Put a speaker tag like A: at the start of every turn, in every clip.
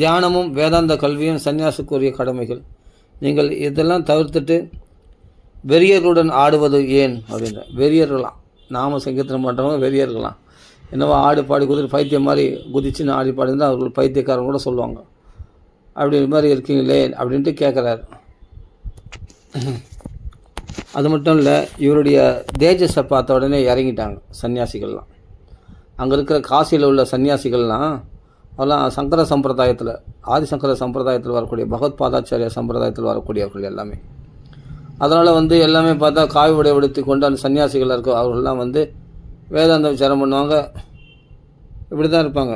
A: தியானமும் வேதாந்த கல்வியும் சன்னியாசுக்குரிய கடமைகள். நீங்கள் இதெல்லாம் தவிர்த்துட்டு வெறியர்களுடன் ஆடுவது ஏன் அப்படின்ற. வெறியர்களாம், நாம சங்கீர்த்தனம் பண்ணுறவங்க வெறியர்களாம். என்னவோ ஆடு பாடி குதித்து பைத்தியம் மாதிரி குதிச்சுன்னு ஆடி பாடிஇருந்தால் அவர்கள் பைத்தியக்காரங்க கூட சொல்லுவாங்க. அப்படி மாதிரி இருக்கீங்களே அப்படின்ட்டு கேட்குறாரு. அது மட்டும் இல்லை, இவருடைய தேஜஸை பார்த்த உடனே இறங்கிட்டாங்க சன்னியாசிகள்லாம். அங்கே இருக்கிற காசியில் உள்ள சன்னியாசிகள்லாம் அதெல்லாம் சங்கர சம்பிரதாயத்தில், ஆதிசங்கர சம்பிரதாயத்தில் வரக்கூடிய பகவத் பாதாச்சாரிய சம்பிரதாயத்தில் வரக்கூடியவர்கள் எல்லாமே. அதனால் எல்லாமே பார்த்தா காவி உடை உடுத்தி கொண்டு அந்த சன்னியாசிகள் இருக்க அவர்கள்லாம் வேதாந்த விசாரம் பண்ணுவாங்க. இப்படி தான் இருப்பாங்க.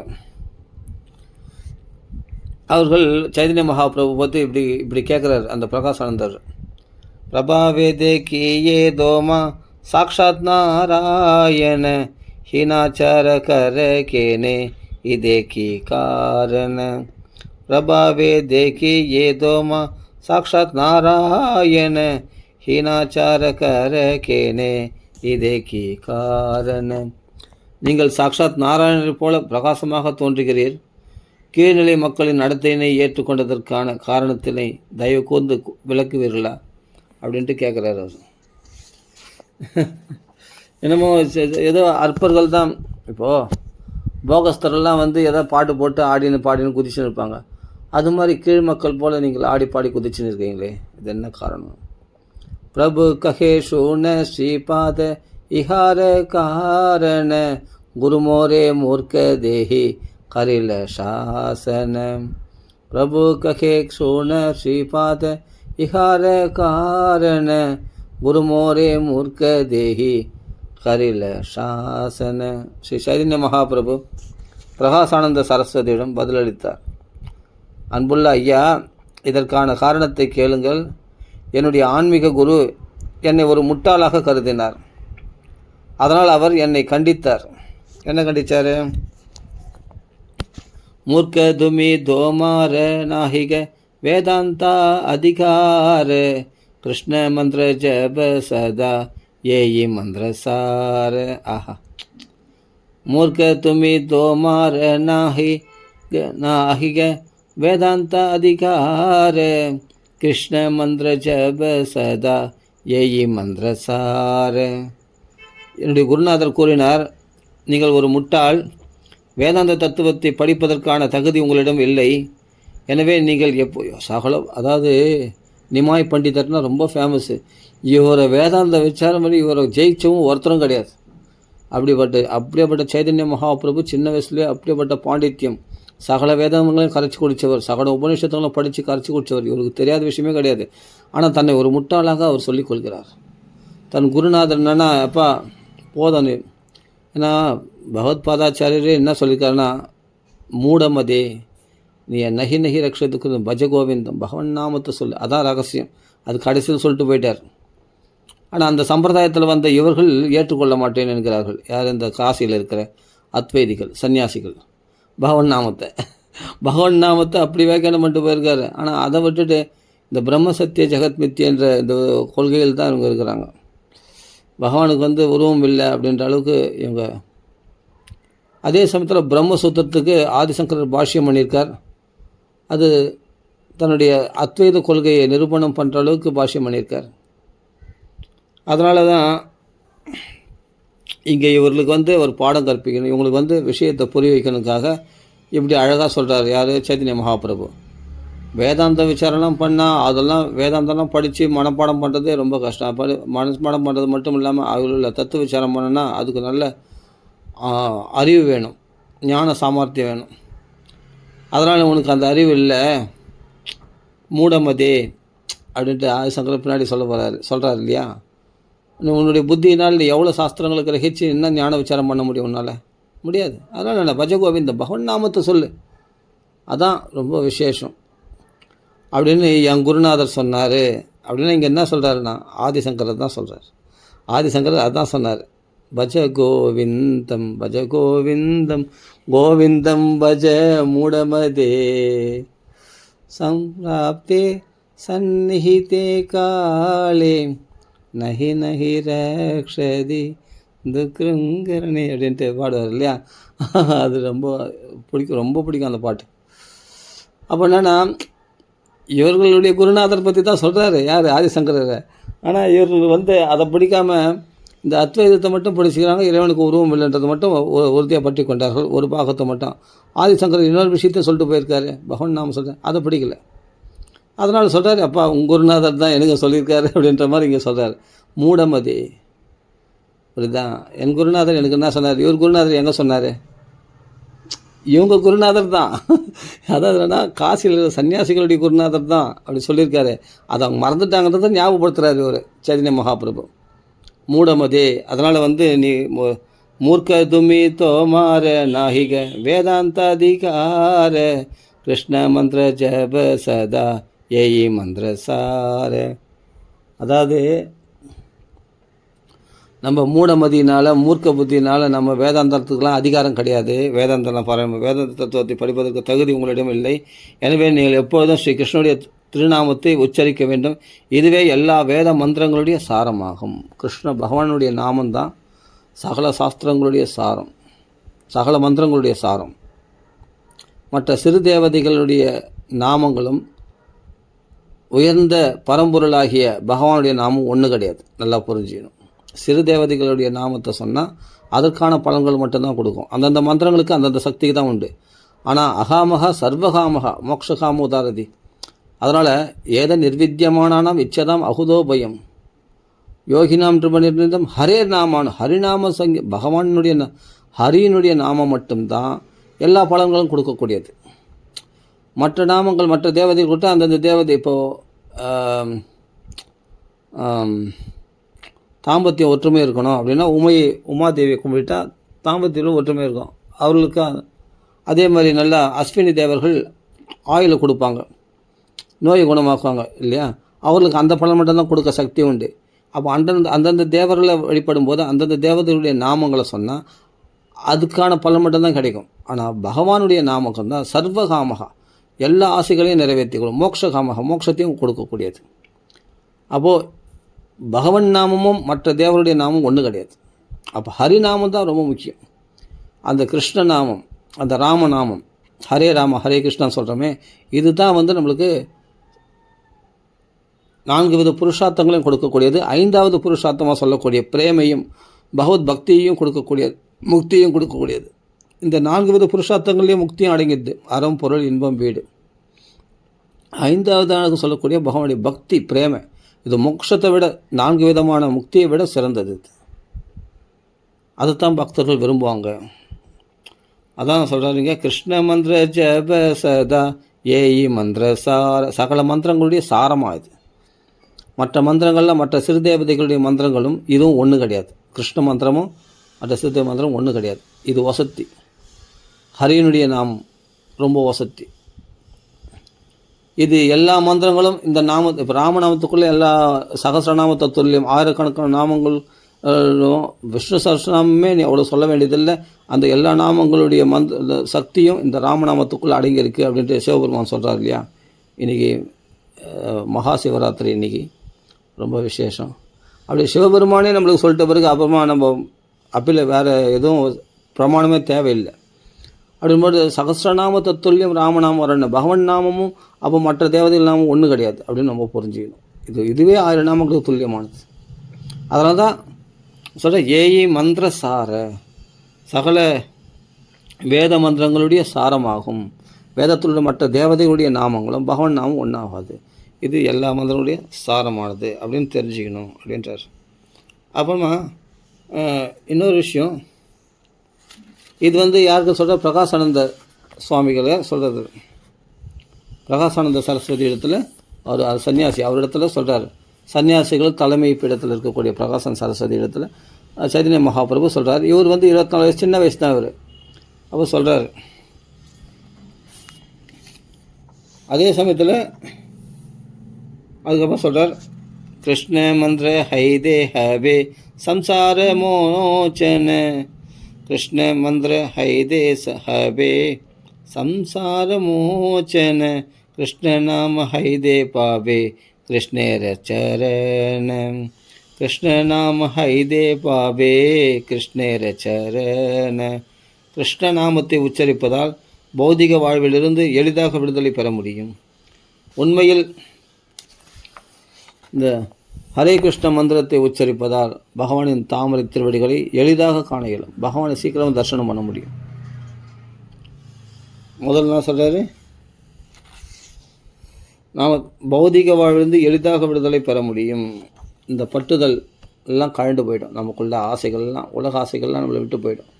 A: அவர்கள் சைதன்ய மகாபிரபு பார்த்து இப்படி கேட்குறாரு அந்த பிரகாசானந்தர். பிரபாவே தேக்கியே தோமா சாக்ஷாத் நாராயண ஹீனாச்சார கர கேனே இதே கி காரண. பிரபாவே தேக்கியே தோமா சாக்ஷாத் நாராயண ஹீனாச்சார கர கேனே இதே கி காரண. நீங்கள் சாக்ஷாத் நாராயணர் போல பிரகாசமாக தோன்றுகிறீர். கீழ்நிலை மக்களின் நடத்தையினை ஏற்றுக்கொண்டதற்கான காரணத்தினை தயவு கூர்ந்து விளக்குவீர்களா அப்படின்ட்டு கேட்குறாரு அவர். என்னமோ ஏதோ அற்பர்கள் தான். இப்போது போகஸ்தரெல்லாம் ஏதோ பாட்டு போட்டு பாடின்னு குதிச்சுன்னு இருப்பாங்க. அது மாதிரி கீழ் மக்கள் போல் நீங்கள் ஆடி பாடி குதிச்சுன்னு இருக்கீங்களே, இது என்ன காரணம்? பிரபு கஹே ஷூன ஸ்ரீபாத இஹார காரண குருமோரே மூர்க்க தேஹி கரில சாசன. பிரபு கஹே ஷூன ஸ்ரீபாத இஹார காரண குருமோரே மூர்க்க தேஹி கரில சாசன. ஸ்ரீ சைதன்ய மகாபிரபு பிரகாசானந்த சரஸ்வதியிடம் பதிலளித்தார். அன்புள்ள ஐயா, இதற்கான காரணத்தை கேளுங்கள். என்னுடைய ஆன்மீக குரு என்னை ஒரு முட்டாளாக கருதினார். அதனால் அவர் என்னை கண்டித்தார். என்ன கண்டித்தார்? மூர்க்க துமி தோமார நாஹிக வேதாந்தா அதிகார கிருஷ்ண மந்திர ஜப சதா ஏயி மந்திர சார. ஆஹா. மூர்க்க துமி தோமார நாஹிக வேதாந்த அதிகார கிருஷ்ண மந்திர ஜப சதா ஏயி மந்திர சார. என்னுடைய குருநாதர் கூறினார், நீங்கள் ஒரு முட்டாள். வேதாந்த தத்துவத்தை படிப்பதற்கான தகுதி உங்களிடம் இல்லை. எனவே நீங்கள் அதாவது நிமாய் பண்டிதர்னா ரொம்ப ஃபேமஸ்ஸு. இவரை வேதாந்த விசாரம் பண்ணி இவரை ஜெயிச்சவும் ஒருத்தரும் கிடையாது. அப்படியேப்பட்ட சைதன்ய மகாபிரபு சின்ன வயசுலேயே அப்படியேப்பட்ட பாண்டித்யம், சகல வேதங்களையும் கரைச்சி குடித்தவர், சகல உபநிஷத்துகளும் படித்து கரைச்சி குடித்தவர். இவருக்கு தெரியாத விஷயமே கிடையாது. ஆனால் தன்னை ஒரு முட்டாளாக அவர் சொல்லிக் கொள்கிறார். தன் குருநாதர் என்னன்னா, அப்பா போதனு. ஏன்னா பகவத் பாதாச்சாரியரே என்ன சொல்லியிருக்காருன்னா, மூடமதே நீ நகி நகி ரக்ஷத்துக்கு பஜகோவிந்தம் பகவன் நாமத்தை சொல்லு, அதான் ரகசியம். அது கடைசியில் சொல்லிட்டு போயிட்டார். ஆனால் அந்த சம்பிரதாயத்தில் இவர்கள் ஏற்றுக்கொள்ள மாட்டேன்னு என்கிறார்கள். யார்? இந்த காசியில் இருக்கிற அத்வைதிகள், சன்னியாசிகள். பகவன் நாமத்தை அப்படி வியாக்கியானம் பண்ணிட்டு போயிருக்காரு. ஆனால் அதை விட்டுட்டு இந்த பிரம்ம சத்திய ஜெகத் மித்ய என்ற இந்த கொள்கையில் தான் இவங்க இருக்கிறாங்க. பகவானுக்கு உருவம் இல்லை அப்படின்ற அளவுக்கு இவங்க. அதே சமயத்தில் பிரம்மசூத்திரத்துக்கு ஆதிசங்கரர் பாஷ்யம் பண்ணியிருக்கார். அது தன்னுடைய அத்வைத கொள்கையை நிரூபணம் பண்ணுற அளவுக்கு பாஷ்யம் பண்ணியிருக்கார். அதனால தான் இங்கே இவர்களுக்கு ஒரு பாடம் கற்பிக்கணும், இவங்களுக்கு விஷயத்தை புரிய வைக்கணுக்காக இப்படி அழகாக சொல்கிறார். யார்? சைதன்ய மகாபிரபு. வேதாந்த விசாரணம் பண்ணால் அதெல்லாம் வேதாந்தம்லாம் படித்து மனப்பாடம் பண்ணுறதே ரொம்ப கஷ்டம். மனப்பாடம் பண்ணுறது மட்டும் இல்லாமல் அவர்களில் தத்துவ விசாரம் பண்ணனா அதுக்கு நல்ல அறிவு வேணும், ஞான சாமர்த்தியம் வேணும். அதனால் உனக்கு அந்த அறிவு இல்லை, மூடமதே அப்படின்ட்டு ஆதிசங்கர் பின்னாடி சொல்கிறார் இல்லையா? உன்னுடைய புத்தியினால் எவ்வளோ சாஸ்திரங்களை கிரகிச்சு என்ன ஞான விசாரம் பண்ண முடியும்? உன்னால் முடியாது. அதனால் நான் பஜகோவிந்த பகவன் நாமத்தை சொல்லு, அதான் ரொம்ப விசேஷம் அப்படின்னு என் குருநாதர் சொன்னார். அப்படின்னு இங்கே என்ன சொல்கிறாருன்னா, ஆதிசங்கரர் தான் சொல்கிறார். ஆதிசங்கரர் அதுதான் சொன்னார். பஜ கோவிந்தம் பஜ கோவிந்தம் கோவிந்தம் பஜ மூடமதே சம்பிராப்தே சந்நிஹிதே காலே நஹி நஹி ரக்ஷதி துக்ருங்கரணி அப்படின்ட்டு பாடுவார் இல்லையா? அது ரொம்ப பிடிக்கும் அந்த பாட்டு. அப்போ என்னென்னா இவர்களுடைய குருநாதர் பற்றி தான் சொல்கிறாரு யார் ஆதிசங்கரர். ஆனால் இவர்கள் வந்து அதை பிடிக்காமல் இந்த அத்வைதத்தை மட்டும் படிச்சுக்கிறாங்க. இறைவனுக்கு உருவம் இல்லைன்றது மட்டும் உறுதியாக பற்றி கொண்டார்கள். ஒரு பாகத்தை மட்டும். ஆதிசங்கரர் இன்னொரு விஷயத்தையும் சொல்லிட்டு போயிருக்காரு, பகவான் நாம சொல்கிறேன், அதை பிடிக்கல. அதனால் சொல்கிறாரு, அப்பா உங்கள் குருநாதர் தான் எனக்கு சொல்லியிருக்காரு அப்படின்ற மாதிரி இங்கே சொல்கிறார். மூடமதி புரியுதான். என் குருநாதர் எனக்கு என்ன சொன்னார், இவர் குருநாதர் எங்கே சொன்னார், இவங்க குருநாதர் தான். அதாவது என்னன்னா காசியில் சன்னியாசிகளுடைய குருநாதர் தான் அப்படி சொல்லியிருக்காரு. அதை அவங்க மறந்துட்டாங்கன்றதை ஞாபகப்படுத்துகிறாரு இவர் சைதன்ய மகாபிரபு. மூடமதே, அதனால் வந்து நீ மூர்க்க துமி தோமார நாகிக வேதாந்தாதிகார கிருஷ்ண மந்திர ஜப சதா ஏயி மந்திர சார. அதாவது நம்ம மூடமதியினால் மூர்க்க புத்தியினால் நம்ம வேதாந்தத்துக்கெலாம் அதிகாரம் கிடையாது. வேதாந்த தத்துவத்தை படிப்பதற்கு தகுதி உங்களிடம் இல்லை. எனவே நீங்கள் எப்பொழுதும் ஸ்ரீ கிருஷ்ணனுடைய திருநாமத்தை உச்சரிக்க வேண்டும். இதுவே எல்லா வேத மந்திரங்களுடைய சாரமாகும். கிருஷ்ண பகவானுடைய நாமந்தான் சகல சாஸ்திரங்களுடைய சாரம், சகல மந்திரங்களுடைய சாரம். மற்ற சிறு தேவதைகளுடைய நாமங்களும் உயர்ந்த பரம்பொருளாகிய பகவானுடைய நாமம் ஒன்று கிடையாது. நல்லா புரிஞ்சுக்கணும். சிறு தேவதைகளுடைய நாமத்தை சொன்னால் அதற்கான பலன்கள் மட்டும்தான் கொடுக்கும். அந்தந்த மந்திரங்களுக்கு அந்தந்த சக்திக்கு தான் உண்டு. ஆனால் அகாமகா சர்வகாமகா மோக்ஷகாம உதாரதி. அதனால் ஏத நிர்வித்தியமானாம் இச்சதாம் அகுதோபயம் யோகினாம் திருமணிர்நிதம் ஹரே நாமானு ஹரிநாம பகவானுடைய ஹரியினுடைய நாமம் மட்டும்தான் எல்லா பலன்களும் கொடுக்கக்கூடியது. மற்ற நாமங்கள் மற்ற தேவதைகள் கொடுத்தா அந்தந்த தேவதை இப்போது தாம்பத்தியம் ஒற்றுமை இருக்கணும் அப்படின்னா உமாதேவியை கும்பிட்டா தாம்பத்தியம் ஒற்றுமை இருக்கும் அவர்களுக்கு. அதே மாதிரி நல்லா அஸ்வினி தேவர்கள் ஆயிலை கொடுப்பாங்க, நோயை குணமாக்குவாங்க இல்லையா, அவர்களுக்கு அந்த பலன் மட்டும்தான் கொடுக்க சக்தி உண்டு. அப்போ அந்தந்த தேவர்களை வழிபடும் போது அந்தந்த தேவதைகளுடைய நாமங்களை சொன்னால் அதுக்கான பலன் மட்டும்தான் கிடைக்கும். ஆனால் பகவானுடைய நாமகம் தான் சர்வகாமகா, எல்லா ஆசைகளையும் நிறைவேற்றிக்கொள்ளும், மோக்ஷகாமகா மோட்சத்தையும் கொடுக்கக்கூடியது. அப்போது பகவன் நாமமும் மற்ற தேவருடைய நாமம் ஒன்று கிடையாது. அப்போ ஹரிநாமம் தான் ரொம்ப முக்கியம். அந்த கிருஷ்ண நாமம், அந்த ராமநாமம், ஹரே ராம ஹரே கிருஷ்ணா சொல்கிறோமே, இது தான் வந்து நம்மளுக்கு 4 வித புருஷார்த்தங்களையும் கொடுக்கக்கூடியது. 5வது புருஷார்த்தமாக சொல்லக்கூடிய பிரேமையும் பகவத் பக்தியையும் கொடுக்கக்கூடியது, முக்தியும் கொடுக்கக்கூடியது. இந்த 4 வித புருஷார்த்தங்களையும் முக்தியும் அடங்கிடுது. அறம் பொருள் இன்பம் வீடு. 5வதாக சொல்லக்கூடிய பகவானுடைய பக்தி பிரேமை, இது மோட்சத்தை விட 4 விதமான முக்தியை விட சிறந்தது. அதுதான் பக்தர்கள் விரும்புவாங்க. அதான் சொல்கிறாருங்க, கிருஷ்ண மந்திர ஜப சதா ஏயி மந்திர சார. சகல மந்திரங்களுடைய சாரமாக இது. மற்ற மந்திரங்களில் மற்ற சிறு தேவதைகளுடைய மந்திரங்களும் இதுவும் ஒன்று கிடையாது. கிருஷ்ண மந்திரமும் மற்ற சிறுதேவ மந்திரம் ஒன்று கிடையாது. இது வசத்தி. ஹரியனுடைய நாமம் ரொம்ப வசத்தி. இது எல்லா மந்திரங்களும் இந்த இப்போ ராமநாமத்துக்குள்ளே எல்லா சகசிரநாம தத்துவம் ஆயிரக்கணக்கான நாமங்கள், விஷ்ணு சகசிரநாமமே நீ அவ்வளோ சொல்ல வேண்டியதில்லை. அந்த எல்லா நாமங்களுடைய சக்தியும் இந்த ராமநாமத்துக்குள்ளே அடங்கியிருக்கு அப்படின்ட்டு சிவபெருமான் சொல்கிறார் இல்லையா. இன்றைக்கி மகா சிவராத்திரி, இன்றைக்கி ரொம்ப விசேஷம். அப்படி சிவபெருமானே நம்மளுக்கு சொல்லிட்ட பிறகு அப்புறமா நம்ம அப்பில் வேறு எதுவும் பிரமாணமே தேவையில்லை. அப்படின்போது சகசிரநாம தத்துல்யம் ராமநாமம் வரணும். பகவன் நாமமும் அப்போ மற்ற தேவதைகள் நாமம் ஒன்று கிடையாது அப்படின்னு நம்ம புரிஞ்சுக்கணும். இதுவே 1000 நாமங்களுக்கு துல்லியமானது. அதனால தான் சொல்கிற ஏயி மந்திர சார, சகல வேத மந்திரங்களுடைய சாரமாகும். வேதத்திலுள்ள மற்ற தேவதைகளுடைய நாமங்களும் பகவான் நாமம் ஒன்றாகாது. இது எல்லா மந்திரங்களுடைய சாரமானது அப்படின்னு தெரிஞ்சுக்கணும் அப்படின்றார். அப்புறமா இன்னொரு விஷயம், இது வந்து யாருக்கு சொல்கிற, பிரகாசானந்த சுவாமிகளை சொல்கிறது. பிரகாசானந்த சரஸ்வதி இடத்துல அவர் சன்னியாசி, அவர் இடத்துல சொல்கிறார். சன்னியாசிகள் தலைமை பீடத்தில் இருக்கக்கூடிய பிரகாசன் சரஸ்வதி இடத்துல சைதன்ய மகாபிரபு சொல்கிறார். இவர் வந்து 24 வயசு, சின்ன வயசு தான் இவர். அப்போ சொல்கிறார், அதே சமயத்தில் அதுக்கப்புறம் சொல்கிறார், கிருஷ்ண மந்திர ஹைதே ஹவே சம்சார மோச்சன, கிருஷ்ண மந்திர ஹைதே ஹவே சம்சார மோச்சன, கிருஷ்ண நாம ஹைதே பாவே கிருஷ்ணேர சரண, கிருஷ்ண நாம ஹைதே பாவே கிருஷ்ணேர சரண. கிருஷ்ண நாமத்தை உச்சரிப்பதால் பௌதிக வாழ்விலிருந்து எளிதாக விடுதலை பெற முடியும். உண்மையில் இந்த ஹரே கிருஷ்ண மந்திரத்தை உச்சரிப்பதால் பகவானின் தாமரை திருவடிகளை எளிதாக காண இயலும். பகவானை சீக்கிரம் தரிசனம் பண்ண முடியும். முதல்ல என்ன சொல்கிறாரு, நாம் பௌதிக வாழ்விலிருந்து எளிதாக விடுதலை பெற முடியும். இந்த பட்டுதல் எல்லாம் கழண்டு போயிடும். நமக்குள்ள ஆசைகள்லாம், உலக ஆசைகள்லாம் நம்மளை விட்டு போயிடும்.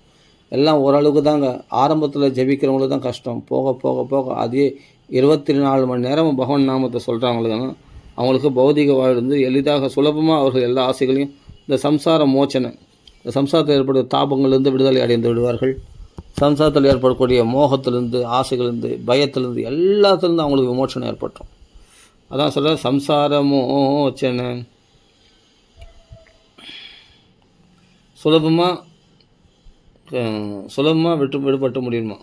A: எல்லாம் ஓரளவுக்கு தாங்க. ஆரம்பத்தில் ஜெபிக்கிறவங்களுக்கு தான் கஷ்டம். போக போக போக அதே 24 மணி நேரம் பகவான் நாமத்தை சொல்கிறவங்களுக்கு அவங்களுக்கு பௌதிக வாழ்ந்து எளிதாக சுலபமாக அவர்கள் எல்லா ஆசைகளையும், இந்த சம்சார மோச்சனை, இந்த சம்சாரத்தில் ஏற்படும் தாபங்களிலிருந்து விடுதலை அடைந்து விடுவார்கள். சம்சாரத்தில் ஏற்படக்கூடிய மோகத்திலிருந்து, ஆசைகளிலிருந்து, பயத்திலிருந்து, எல்லாத்துலேருந்து அவங்களுக்கு விமோச்சனை ஏற்பட்டோம். அதான் சொல்கிற சம்சார மோச்சனை. சுலபமாக விடுபட்டு முடியுமா?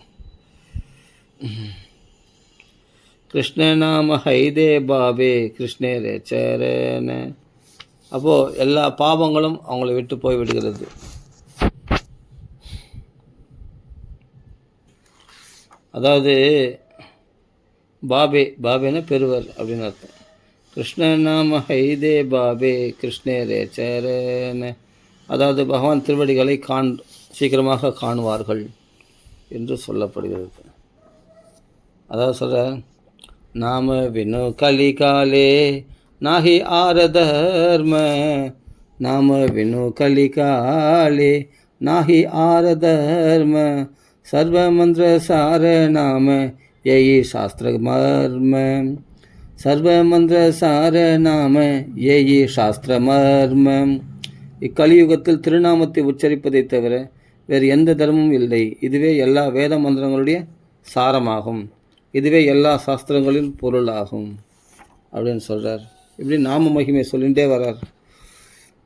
A: கிருஷ்ண நாம ஹைதே பாபே கிருஷ்ணே ரே சேரன. அப்போது எல்லா பாவங்களும் அவங்கள விட்டு போய் விடுகிறது. அதாவது பாபேன்னு பெறுவர் அப்படின்னு அர்த்தம். கிருஷ்ண நாம ஹைதே பாபே கிருஷ்ணே ரே சேரன. அதாவது பகவான் திருவடிகளை சீக்கிரமாக காணுவார்கள் என்று சொல்லப்படுகிறது. அதாவது சொல்கிற நாம வினு கலிகாலே நாஹி ஆரதர்ம. நாம வினு கலிகாலே நாஹி ஆரதர்ம. சர்வமந்திர சார நாம ஏயி சாஸ்திர மர்ம. சர்வமந்திர சார நாம ஏயி சாஸ்திர மர்ம. இக்கலியுகத்தில் திருநாமத்தை உச்சரிப்பதை தவிர வேறு எந்த தர்மமும் இல்லை. இதுவே எல்லா வேத மந்திரங்களுடைய சாரமாகும். இதுவே எல்லா சாஸ்திரங்களின் பொருளாகும் அப்படின்னு சொல்கிறார். இப்படி நாம மகிமை சொல்லிகிட்டே வர்றார்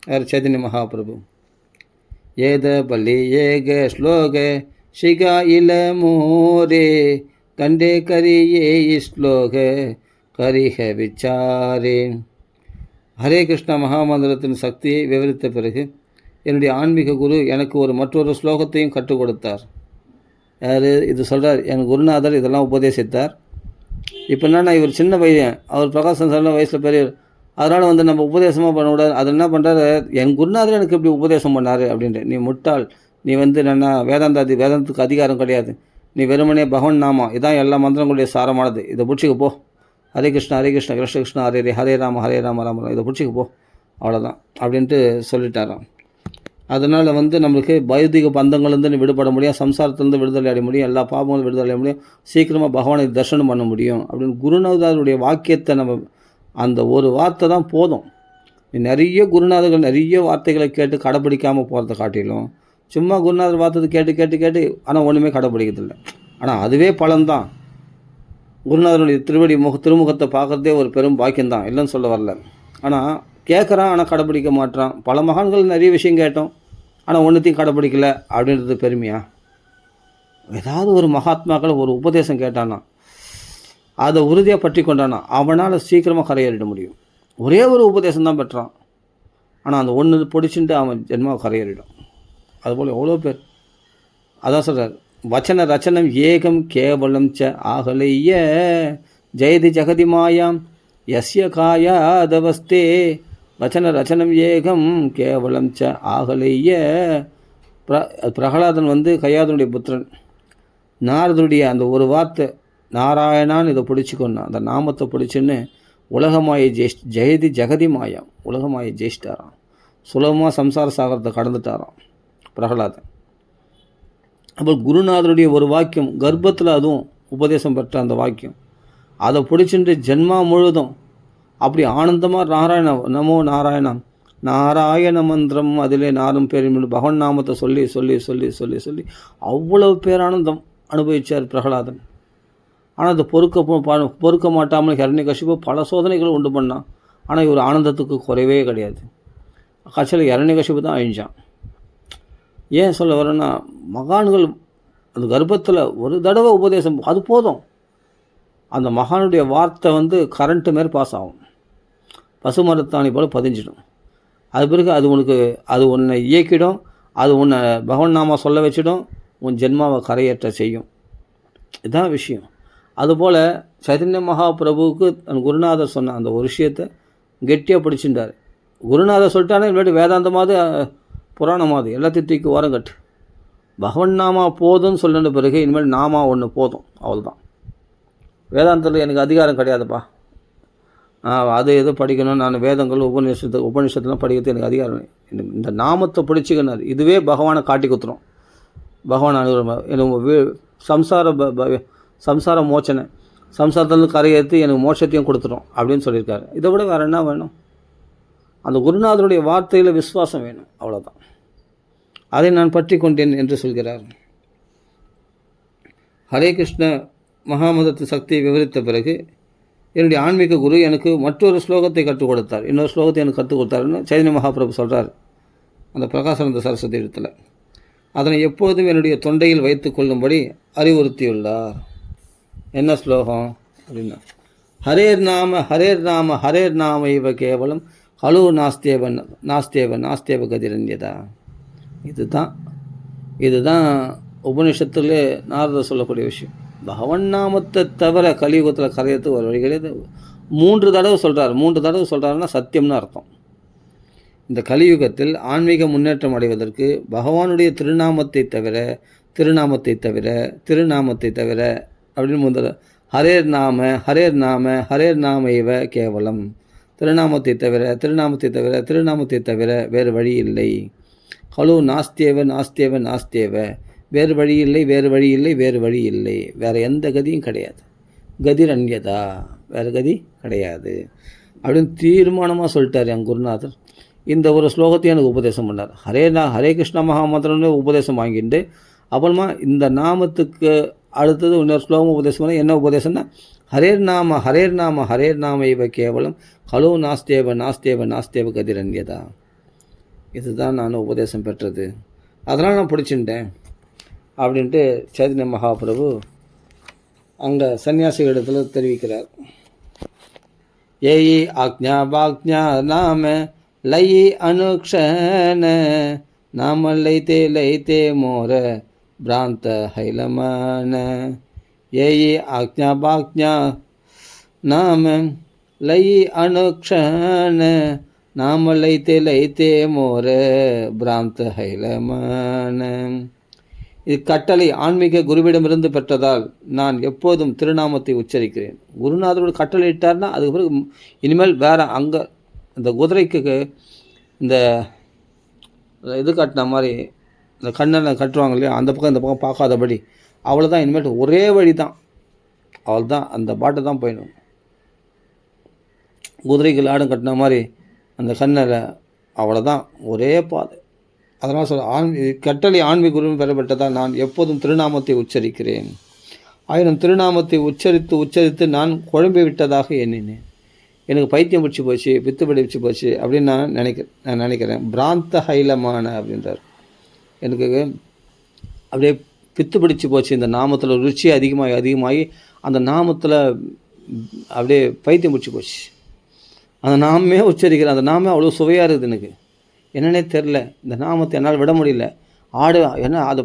A: யார்? சைதன்ய மகாபிரபு. ஏத பள்ளி ஏக ஸ்லோக ஷிகா இல மோரே கண்டே கரியே ஸ்லோக கரிஹ விச்சாரே. ஹரே கிருஷ்ணா மகாமந்திரத்தின் சக்தியை விவரித்த பிறகு என்னுடைய ஆன்மீக குரு எனக்கு மற்றொரு ஸ்லோகத்தையும் கற்றுக் கொடுத்தார். யார் இது சொல்கிறார்? என் குருநாதர் இதெல்லாம் உபதேசித்தார். இப்போ என்னன்னா, இவர் சின்ன பையன், அவர் பிரகாசம் சொல்ல வயசில் பெரியவர். அதனால் நம்ம உபதேசமாக பண்ணக்கூடாது. அது என்ன பண்ணுறாரு, என் குருநாதர் எனக்கு இப்படி உபதேசம் பண்ணார் அப்படின்ட்டு. நீ முட்டாள், நீ வேதாந்தத்துக்கு அதிகாரம் கிடையாது. நீ வெறுமனே பகவான் நாமா, இதான் எல்லா மந்திரங்களுடைய சாரமானது. இதை பிடிச்சிக்க போ. ஹரே கிருஷ்ணா கிருஷ்ண கிருஷ்ணா ஹரே ஹரே, ஹரே ராம ராம ராம, இதை பிடிச்சிக்க போ, அவ்வளோதான் அப்படின்ட்டு சொல்லிட்டாராம். அதனால் நம்மளுக்கு பௌதிக பந்தங்கள்லேருந்து விடுபட முடியும், சம்சாரத்துலேருந்து விடுதலை அடைய முடியும், எல்லா பாவங்களும் விடுதலை அடைய முடியும், சீக்கிரமாக பகவானை தரிசனம் பண்ண முடியும் அப்படின்னு குருநாதருடைய வாக்கியத்தை அந்த ஒரு வார்த்தை தான் போதும். நிறைய குருநாதர்கள் நிறைய வார்த்தைகளை கேட்டு கடைப்பிடிக்காமல் போகிறத காட்டிலும் சும்மா குருநாதர் வார்த்தை கேட்டு ஆனால் ஒன்றுமே கடைப்பிடிக்கிறதில்லை. ஆனால் அதுவே பலன்தான். குருநாதருடைய திருமுகத்தை பார்க்குறதே ஒரு பெரும் பாக்கியம்தான், இல்லைன்னு சொல்ல வரல. ஆனால் கேட்குறான், ஆனால் கடைப்பிடிக்க மாட்டான். பல மகான்கள் நிறைய விஷயம் கேட்டோம், ஆனால் ஒன்றுத்தையும் கடைப்பிடிக்கல அப்படின்றது பெருமையா? ஏதாவது ஒரு மகாத்மாக்கள் ஒரு உபதேசம் கேட்டானா, அதை உறுதியாக பற்றி கொண்டானா, அவனால் சீக்கிரமாக கரையேறிட முடியும். ஒரே ஒரு உபதேசம் தான் பெற்றான், ஆனால் அந்த ஒன்று பிடிச்சிட்டு அவன் ஜென்மாவை கரையேறிடும். அதுபோல் எவ்வளோ பேர். அதான் சொல்கிறார், வச்சன ரச்சனம் ஏகம் கேவலம் ச ஆகலைய ஜெயதி ஜெகதி மாயாம் யஸ்ய காயாதவஸ்தே. வச்சன ரச்சனம் ஏகம் கேவலம் ச ஆகலைய. பிரகலாதன் கயாதனுடைய புத்திரன். நாரதனுடைய அந்த ஒரு வார்த்தை நாராயணான்னு இதை பிடிச்சிக்கொன்னா, அந்த நாமத்தை பிடிச்சின்னு உலகமாயை ஜெயதி ஜெகதி மாயாம், உலகமாயை ஜெயிச்சிட்டாராம். சுலபமாக சம்சார சாகரத்தை கடந்துட்டாராம் பிரகலாதன். அப்போ குருநாதருடைய ஒரு வாக்கியம் கர்ப்பத்தில், அதுவும் உபதேசம் பெற்ற அந்த வாக்கியம், அதை பிடிச்சிட்டு ஜென்மா முழுதும் அப்படி ஆனந்தமாக நாராயண நமோ நாராயணம் நாராயண மந்திரம் அதிலே நாரும் பேரும் பகவான் நாமத்தை சொல்லி சொல்லி சொல்லி சொல்லி சொல்லி அவ்வளவு பேரானந்தம் அனுபவித்தார் பிரகலாதன். ஆனால் அதை பொறுக்க மாட்டாமல் ஹிரண்யகசிபு பல சோதனைகள் உண்டு பண்ணான். ஆனால் இவர் ஆனந்தத்துக்கு குறைவே கிடையாது. கட்சியில் ஹிரண்யகசிபு தான் அழிஞ்சான். ஏன் சொல்ல வரேன்னா, மகான்கள் அந்த கர்ப்பத்தில் ஒரு தடவை உபதேசம் அது போதும். அந்த மகானுடைய வார்த்தை கரண்ட்டு மாரி பாஸ் ஆகும், பசு மரத்தாணி போல் பதிஞ்சிடும். அது பிறகு அது உன்னை இயக்கிடும், அது உன்னை பகவான் நாமா சொல்ல வச்சிடும், உன் ஜென்மாவை கரையேற்ற செய்யும். இதுதான் விஷயம். அதுபோல் சைதன்ய மகாபிரபுவுக்கு குருநாதர் சொன்ன அந்த ஒரு விஷயத்தை கெட்டியாக பிடிச்சிருந்தார். குருநாதர் சொல்லிட்டானே இனிமேட்டு வேதாந்தமாவது புராணமாவது எல்லாத்தையும் தூக்கி ஓரம் கட்டு, பகவன் நாமா போதும்னு சொல்லின பிறகு இனிமேல் நாமா ஒன்று போதும், அவ்வளோதான். வேதாந்தத்தில் எனக்கு அதிகாரம் கிடையாதுப்பா, அது எது படிக்கணும், நான் வேதங்கள் உபநிஷத்துலாம் படிக்கிறது எனக்கு அதிகாரம். இந்த நாமத்தை பிடிச்சிக்கினார், இதுவே பகவானை காட்டி குத்துறோம். பகவான் எனக்கு சம்சார மோச்சனை, சம்சாரத்தில் கரையேற்றி எனக்கு மோட்சத்தையும் கொடுத்துரும் அப்படின்னு சொல்லியிருக்காரு. இதை விட வேறு என்ன வேணும்? அந்த குருநாதருடைய வார்த்தையில் விசுவாசம் வேணும், அவ்வளோதான். அதை நான் பற்றி கொண்டேன் என்று சொல்கிறார். ஹரே கிருஷ்ண மகாமதத்தின் சக்தியை விவரித்த பிறகு என்னுடைய ஆன்மீக குரு எனக்கு மற்றொரு ஸ்லோகத்தை கற்றுக் கொடுத்தார். இன்னொரு ஸ்லோகத்தை எனக்கு கற்றுக் கொடுத்தாருன்னு சைதன்ய மகாபிரபு சொல்கிறார் அந்த பிரகாசானந்த சரஸ்வதி இடத்துல. அதனை எப்பொழுதும் என்னுடைய தொண்டையில் வைத்து கொள்ளும்படி அறிவுறுத்தியுள்ளார். என்ன ஸ்லோகம் அப்படின்னா, ஹரேர் நாம ஹரேர் நாம ஹரேர் நாம இவ கேவலம் ஹலோ நாஸ்தேவன் நாஸ்தேவன் நாஸ்தேவ கதிரன்யதா. இதுதான் உபநிஷத்தில் நாரதர் சொல்லக்கூடிய விஷயம். பகவன் நாமத்தை தவிர கலியுகத்தில் கரையத்து ஒரு வழி கிடையாது. 3 தடவை சொல்கிறார். 3 தடவை சொல்கிறாருன்னா சத்தியம்னு அர்த்தம். இந்த கலியுகத்தில் ஆன்மீக முன்னேற்றம் அடைவதற்கு பகவானுடைய திருநாமத்தை தவிர திருநாமத்தை தவிர திருநாமத்தை தவிர அப்படின்னு முதல்ல ஹரேர் நாம ஹரேர் நாம ஹரேர் நாம இவ கேவலம், திருநாமத்தை தவிர திருநாமத்தை தவிர திருநாமத்தை தவிர வேறு வழி இல்லை. ஹலோ நாஸ்தேவ நாஸ்தேவ நாஸ்தேவ, வேறு வழி இல்லை வேறு வழி இல்லை வேறு வழி இல்லை, வேறு எந்த கதியும் கிடையாது. கதிர் அந்யதா, வேறு கதி கிடையாது அப்படின்னு தீர்மானமாக சொல்லிட்டார் என் குருநாதர். இந்த ஒரு ஸ்லோகத்தையும் எனக்கு உபதேசம் பண்ணார். ஹரே கிருஷ்ண மகாமந்திரம்னு உபதேசம் வாங்கிட்டு அப்புறமா இந்த நாமத்துக்கு அடுத்தது இன்னொரு ஸ்லோகம் உபதேசம் பண்ண. என்ன உபதேசம்னா, ஹரேர் நாம ஹரேர் நாம ஹரேர் நாம இவ கேவலம் ஹலோ நாஸ்தேவ நாஸ்தேவ நாஸ்தேவ கதிரன்யதா. இதுதான் நான் உபதேசம் பெற்றது, அதனால் நான் பிடிச்சிட்டேன் அப்படின்ட்டு சைதன்ய மகாபிரபு அங்கே சன்னியாசிகளிடத்தில் தெரிவிக்கிறார். ஏயி ஆக்ஞா பாக்ஞா நாம லயி அனுக்ஷண நாம லைத்தே மோர பிராந்த ஹைலமான. ஏயி ஆக்ஞா பாக்ஞா நாம லயி அனுக்ஷண நாம லைத்தே மோர பிராந்த ஹைலமான. இது கட்டளை ஆன்மீக குருவிடமிருந்து பெற்றதால் நான் எப்போதும் திருநாமத்தை உச்சரிக்கிறேன். குருநாதரோட கட்டளை இட்டார்னா அதுக்கு பிறகு இனிமேல் வேறு அங்கே இந்த குதிரைக்கு இந்த இது கட்டின மாதிரி இந்த கண்ணனை கட்டுவாங்க இல்லையா, அந்த பக்கம் இந்த பக்கம் பார்க்காதபடி, அவ்வளோதான். இனிமேல் ஒரே வழி தான், அவ்வளோதான், அந்த பாட்டை தான் போயிடணும். குதிரைக்கு லாடம் கட்டின மாதிரி அந்த கண்ணில் அவ்வளோதான், ஒரே பாதை. அதனால் கட்டளை ஆன்மீக குருவும் பெறப்பட்டதால் நான் எப்போதும் திருநாமத்தை உச்சரிக்கிறேன். ஆயிரம் திருநாமத்தை உச்சரித்து நான் குழம்பி விட்டதாக எண்ணினேன். எனக்கு பைத்தியம் பிடிச்சி போச்சு, பித்து பிடிச்சி போச்சு அப்படின்னு நான் நினைக்கிறேன். பிராந்த ஹைலமான அப்படின்றார். எனக்கு அப்படியே பித்து பிடிச்சி போச்சு, இந்த நாமத்தில் ருச்சி அதிகமாகி அந்த நாமத்தில் அப்படியே பைத்தியம் பிடிச்சி போச்சு. அந்த நாமே உச்சரிக்கிறேன், அந்த நாமே அவ்வளோ சுவையாக இருக்குது. எனக்கு என்னன்னே தெரில, இந்த நாமத்தை என்னால் விட முடியல. என்ன அது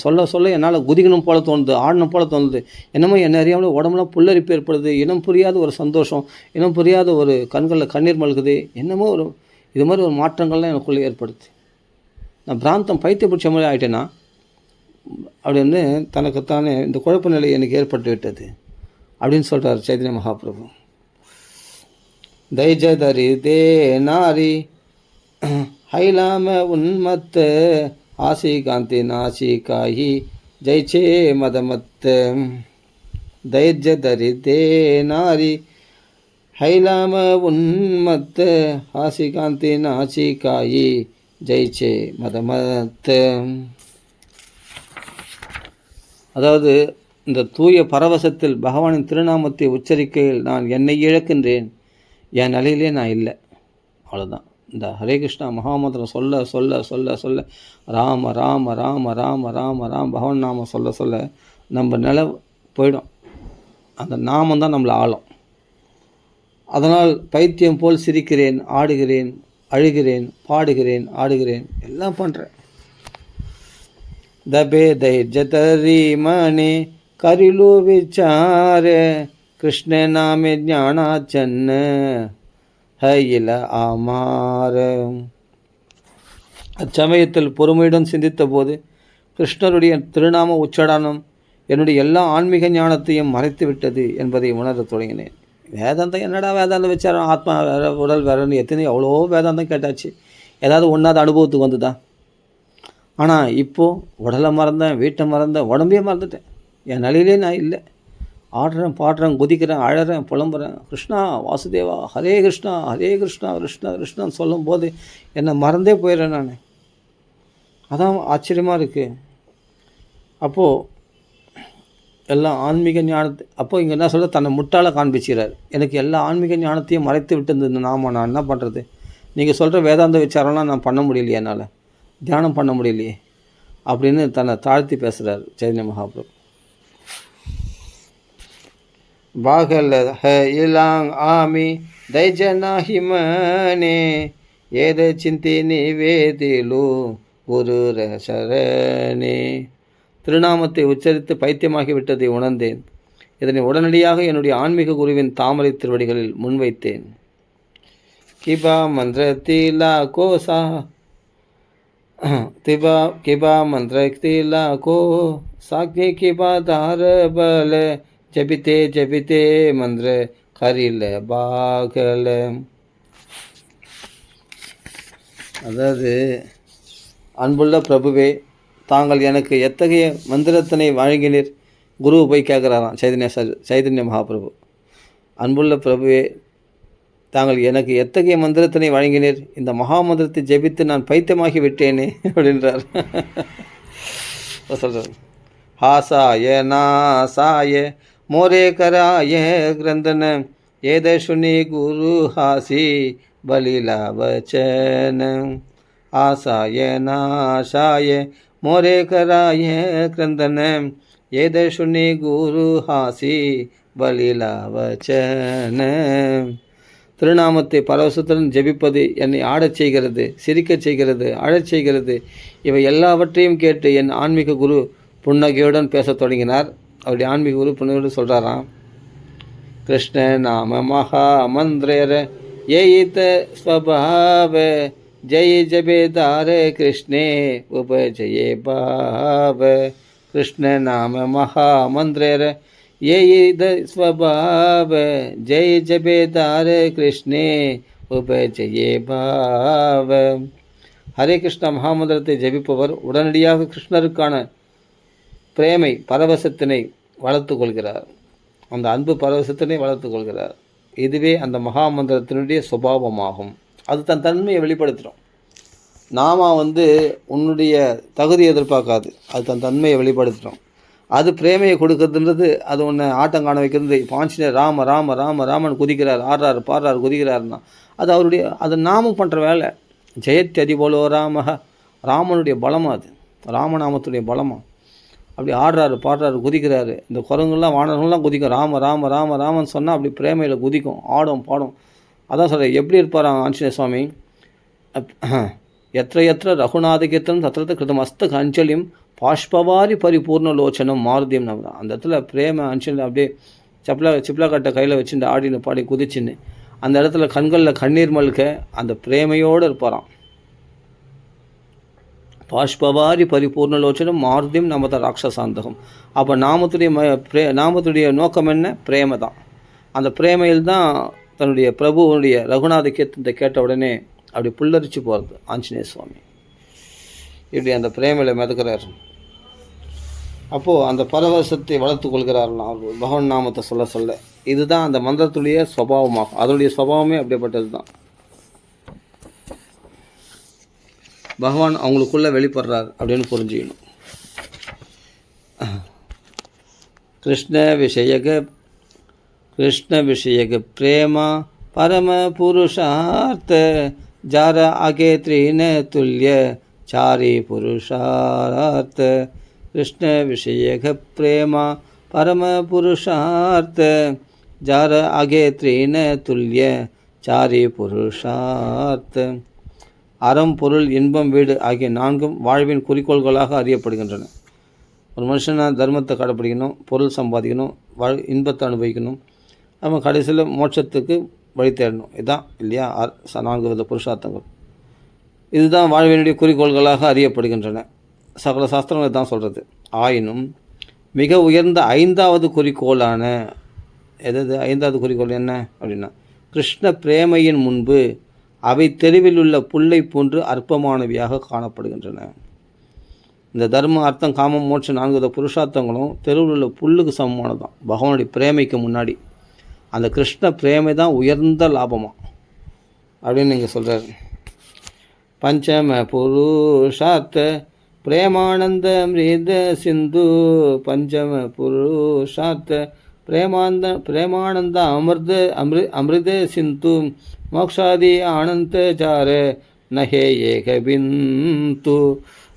A: சொல்ல என்னால் குதிக்கணும் போல தோணுது, ஆடணும் போல தோணுது. என்னமோ என்ன அறியாமல் உடம்புலாம் புல்லரிப்பு ஏற்படுது. இனம் புரியாத ஒரு சந்தோஷம், இனம் புரியாத ஒரு கண்களில் கண்ணீர் மல்குது. என்னமோ இது மாதிரி ஒரு மாற்றங்கள்லாம் எனக்குள்ளே ஏற்படுது. நான் பிராந்தம் பைத்திய பிடிச்ச மாதிரி ஆகிட்டேன்னா அப்படின்னு தனக்குத்தானே இந்த குழப்ப நிலை எனக்கு ஏற்பட்டு விட்டது அப்படின்னு சொல்கிறார் சைதன்ய மகாபிரபு. தைஜதரி தே நாரி ஹைலாம உன்மத்த ஆசி காந்தி நாசி காயி ஜெய்சே மதமத்த. தைஜதரி தே நாரி ஹைலாம உன்மத்த ஆசி காந்தி நாசி காயி ஜெய்சே மதமத்த. அதாவது இந்த தூய பரவசத்தில் பகவானின் திருநாமத்தை உச்சரிக்கையில் நான் என்னை இழக்கின்றேன், என் நிலையிலே நான் இல்லை, அவ்வளோதான். இந்த ஹரே கிருஷ்ணா மகாமந்திரம் சொல்ல சொல்ல சொல்ல சொல்ல ராம ராம ராம ராம ராம ராம் பகவான் நாமம் சொல்ல சொல்ல நம்ம நிலை போயிடும். அந்த நாமம் தான் நம்மளை ஆளும். அதனால் பைத்தியம் போல் சிரிக்கிறேன், ஆடுகிறேன், அழுகிறேன், பாடுகிறேன், ஆடுகிறேன், எல்லாம் பண்ணுறேன். தபே தை ஜதரி மணி करिलो विचार कृष्ण नाम ज्ञानाचन्न है इल आमार. அச்சமயத்தில் பொறுமையுடன் சிந்தித்த போது கிருஷ்ணருடைய திருநாம உச்சாடனம் என்னுடைய எல்லா ஆன்மீக ஞானத்தையும் மறைத்து விட்டது என்பதை உணரத் தொடங்கினேன். வேதாந்தம் என்னடா வேதாந்தம் வச்சாரோ, ஆத்மா வேறு உடல் வேறுன்னு எத்தனையோ எவ்வளோ வேதாந்தம் கேட்டாச்சு. ஏதாவது ஒன்றாவது அனுபவத்துக்கு வந்து தான். ஆனால் இப்போது உடலை மறந்தேன், வீட்டை மறந்தேன், உடம்பையே மறந்துட்டேன். என் நிலையிலே நான் இல்லை. ஆடுறேன், பாடுறேன், குதிக்கிறேன், அழறேன், புலம்புறேன். கிருஷ்ணா வாசுதேவா ஹரே கிருஷ்ணா ஹரே கிருஷ்ணா கிருஷ்ணா கிருஷ்ணான்னு சொல்லும் போது என்னை மறந்தே போயிடுறேன் நான். அதான் ஆச்சரியமாக இருக்குது. அப்போது எல்லா ஆன்மீக ஞானத்தை அப்போது இங்கே என்ன சொல்ல, தன்னை முட்டாள காண்பிச்சுக்கிறார். எனக்கு எல்லா ஆன்மீக ஞானத்தையும் மறைத்து விட்டு நாம நான் என்ன பண்ணுறது? நீங்கள் சொல்கிற வேதாந்த விசாரம்லாம் நான் பண்ண முடியலையே, என்னால் தியானம் பண்ண முடியலையே அப்படின்னு தன்னை தாழ்த்தி பேசுகிறார் சைதன்ய மகாபிரபு. பாகல ஹ இலாங் ஆமி தைஜனா ஹிமனே ஏத சிந்தி நிவேதிலு குரு சரணே. திருநாமத்தை உச்சரித்து பைத்தியமாகி விட்டதை உணர்ந்தேன். இதனை உடனடியாக என்னுடைய ஆன்மீக குருவின் தாமரை திருவடிகளில் முன்வைத்தேன். கிபா மந்திரத்திலா கோசா திபா கிபா மந்திரத்திலா கோ சாக்கி கிபா தார பல ஜபித்தே ஜபித்தே மந்திர கரில பாகல. அதாவது, அன்புள்ள பிரபுவே, தாங்கள் எனக்கு எத்தகைய மந்திரத்தினை வழங்கினீர்? குரு போய் கேட்குறாராம் சைதன்ய மகாபிரபு. அன்புள்ள பிரபுவே, தாங்கள் எனக்கு எத்தகைய மந்திரத்தினை வழங்கினீர்? இந்த மகா மந்திரத்தை ஜெபித்து நான் பைத்தியமாகி விட்டேனே அப்படின்றார். சொல்கிறார், ஹாசாய நாசாய மோரே கராய கிரந்தன ஏத சுனி குரு ஹாசி பலிலா வச்சன. ஆசாய நாசாய மோரே கராய கிரந்தன ஏத சுனி குரு ஹாசி பலிலா வச்சன. திருநாமத்தை பரவசத்துடன் ஜெபிப்பது என்னை ஆடச் செய்கிறது, சிரிக்கச் செய்கிறது, அழச் செய்கிறது. இவை எல்லாவற்றையும் கேட்டு என் ஆன்மீக குரு புன்னகையுடன் பேசத் தொடங்கினார். அவருடைய ஆன்மீக குரு புன்னகையுடன் சொல்கிறாராம், கிருஷ்ண நாம மகா மந்திர ஏயித ஸ்வபாவ ஜெய ஜபேதார கிருஷ்ணே உபஜயே பாவ. கிருஷ்ண நாம மகா மந்திர ஏயித ஸ்வபாவ ஜெய ஜபேதார கிருஷ்ணே உபஜயே பாவ. ஹரே கிருஷ்ணா மகாமந்திரத்தை ஜபிப்பவர் உடனடியாக கிருஷ்ணருக்கான பிரேமை பரவசத்தினை வளர்த்து கொள்கிறார். அந்த அன்பு பரவசத்தினை வளர்த்து கொள்கிறார். இதுவே அந்த மகாமந்திரத்தினுடைய சுபாவமாகும். அது தன் தன்மையை வெளிப்படுத்துகிறோம். நாம உன்னுடைய தகுதி எதிர்பார்க்காது, அது தன் தன்மையை வெளிப்படுத்துகிறோம். அது பிரேமையை கொடுக்கறதுன்றது, அது ஒன்று ஆட்டம் காண வைக்கிறது. பாஞ்சினர் ராம ராம ராம ராமன் குதிக்கிறார், ஆடுறாரு, பாடுறாரு, குதிக்கிறாருன்னா அது அவருடைய, அது நாமும் பண்ணுற வேலை. ஜெயத்யதி போலோ ராம, ராமனுடைய பலமாக, அது ராமநாமத்துடைய பலமாக. அப்படி ஆடுறாரு, பாடுறாரு, குதிக்கிறாரு. இந்த குரங்குலாம் வானர்கள்லாம் குதிக்கும். ராம ராம ராம ராமன் சொன்னால் அப்படி பிரேமையில் குதிக்கும், ஆடும், பாடும். அதான் சொல்கிறேன், எப்படி இருப்பார் ஆஞ்சநேய சுவாமி? எத்த எத்த ரகுநாதகீர்த்தனம் தத்திரத்த கிருதம் அஸ்த அஞ்சலியும் பாஷ்பவாரி பரிபூர்ணலோச்சனம் மாருதியம். நம்ம அந்த இடத்துல பிரேம அஞ்சலி அப்படியே சிப்லா கட்டை கையில் வச்சுட்டு ஆடின்னு பாடி குதிச்சுன்னு அந்த இடத்துல கண்களில் கண்ணீர் மல்க அந்த பிரேமையோடு இருப்பாராம். பாஷ்பவாரி பரிபூர்ணலோச்சனம் மாருதியம் நமத ராட்சசாந்தகம். அப்போ நாமத்துடைய நோக்கம் என்ன? பிரேமை தான். அந்த பிரேமையில் தான் தன்னுடைய பிரபுவனுடைய ரகுநாத கீர்த்தனத்தை கேட்ட உடனே அப்படி புல்லரிச்சு போகிறது ஆஞ்சநேய சுவாமி. இப்படி அந்த பிரேமையில் மிதக்கிறார். அப்போது அந்த பரவசத்தை வளர்த்து கொள்கிறார்கள் அவர் பகவான் நாமத்தை சொல்ல சொல்ல. இதுதான் அந்த மந்திரத்துடைய சுபாவமாகும். அதனுடைய சுபாவமே அப்படிப்பட்டது தான். பகவான் அவங்களுக்குள்ளே வெளிப்படுறார் அப்படின்னு புரிஞ்சுக்கணும். கிருஷ்ண விஷயக பிரேமா பரம புருஷார்த்த ஜார ஆகே த்ரீன துல்லிய சாரி புருஷார்த்த. கிருஷ்ண விஷயக பிரேமா பரம புருஷார்த்த ஜார ஆகே த்ரீன துல்லிய சாரி புருஷார்த்த. அறம், பொருள், இன்பம், வீடு ஆகிய நான்கும் வாழ்வின் குறிக்கோள்களாக அறியப்படுகின்றன. ஒரு மனுஷனா தர்மத்தை கடைப்பிடிக்கணும், பொருள் சம்பாதிக்கணும், இன்பத்தை அனுபவிக்கணும், அவன் கடைசியில் மோட்சத்துக்கு வழி தேடணும். இதுதான் இல்லையா 4 வித புருஷார்த்தங்கள். இதுதான் வாழ்வினுடைய குறிக்கோள்களாக அறியப்படுகின்றன. சகல சாஸ்திரங்கள் தான் சொல்கிறது. ஆயினும் மிக உயர்ந்த 5வது குறிக்கோளான எது 5வது குறிக்கோள் என்ன அப்படின்னா, கிருஷ்ண பிரேமையின் முன்பு அவை தெருவில் உள்ள புல்லை போன்று அற்பமானவையாக காணப்படுகின்றன. இந்த தர்ம அர்த்தம் காமம் மோட்சம் 4 வித புருஷார்த்தங்களும் தெருவில் உள்ள புல்லுக்கு சமமானதான். பகவானுடைய பிரேமைக்கு முன்னாடி அந்த கிருஷ்ண பிரேமை தான் உயர்ந்த லாபமாக அப்படின்னு நீங்கள் சொல்கிறார். பஞ்சம புருஷார்த்த பிரேமானந்த மிருத சிந்து பஞ்சம புருஷார்த்த பிரேமானந்த அமிர்த சிந்து மோக்ஷாதி ஆனந்தச்சார நஹே ஏகபிந்து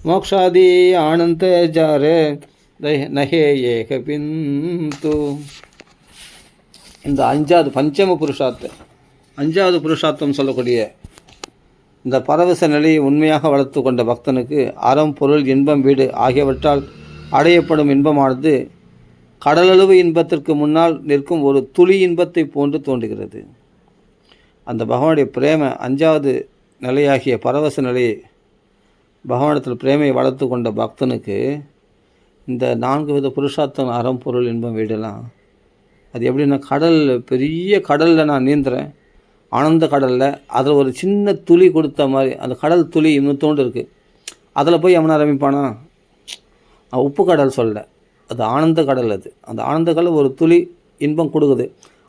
A: மோக்ஷாதி ஆனந்தச்சார நஹே ஏகபிந்து. இந்த 5வது பஞ்சம புருஷார்த்தம் 5வது புருஷார்த்தம் சொல்லக்கூடிய இந்த பரவச நிலையை உண்மையாக வளர்த்து கொண்ட பக்தனுக்கு அறம் பொருள் இன்பம் வீடு ஆகியவற்றால் அடையப்படும் இன்பமானது கடலளவு இன்பத்திற்கு முன்னால் நிற்கும் ஒரு துளி இன்பத்தை போன்று தோன்றுகிறது. அந்த பகவானுடைய பிரேம 5வது நிலையாகிய பரவச நிலையை பகவானத்தில் பிரேமையை வளர்த்து கொண்ட பக்தனுக்கு இந்த 4 வித புருஷார்த்தம் அறம் பொருள் இன்பம் வீடெல்லாம் அது எப்படின்னா, கடல் பெரிய கடலில் நான் நீந்துறேன், ஆனந்த கடலில் அதில் ஒரு சின்ன துளி கொடுத்த மாதிரி அந்த கடல் துளி இன்னத்தோண்டு இருக்குது, அதில் போய் அவனை ரமிப்பானா? உப்பு கடல் சொல்ல, அது ஆனந்த கடல். அது அந்த ஆனந்த கடல் ஒரு துளி இன்பம் கொடுக்குது,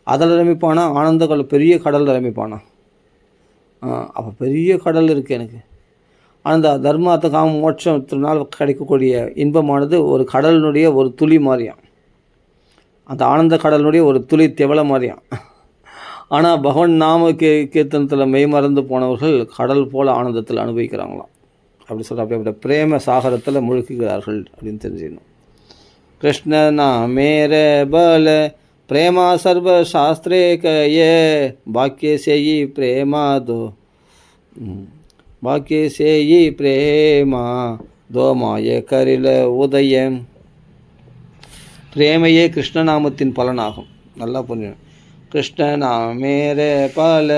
A: அதில் ரமிப்பானா? ஆனந்த கடல் பெரிய கடலில் ரமிப்பானா? அப்போ பெரிய கடல் இருக்குது எனக்கு. அந்த தர்மார்த்த காம மோட்சத்தினால் கிடைக்கக்கூடிய இன்பமானது ஒரு கடலினுடைய ஒரு துளி மாதிரியாம், அந்த ஆனந்த கடலினுடைய ஒரு துளி தெவளை மாதிரியாம். ஆனால் பகவான் நாம கீர்த்தனத்தில் மெய்மறந்து போனவர்கள் கடல் போல் ஆனந்தத்தில் அனுபவிக்கிறாங்களாம். அப்படி சொல்ல அப்படிப்பட்ட பிரேம சாகரத்தில் முழுக்குகிறார்கள் அப்படின்னு தெரிஞ்சுக்கணும். கிருஷ்ண நாமேர பல பிரேமா சர்வ சாஸ்திரே கயே பாக்கிய சேயி பிரேமா தோ பாக்கிய சேயி பிரேமா தோமாய கரில உதயம். பிரேமையே கிருஷ்ணநாமத்தின் பலனாகும். நல்லா புரியும். கிருஷ்ணநாமேர பல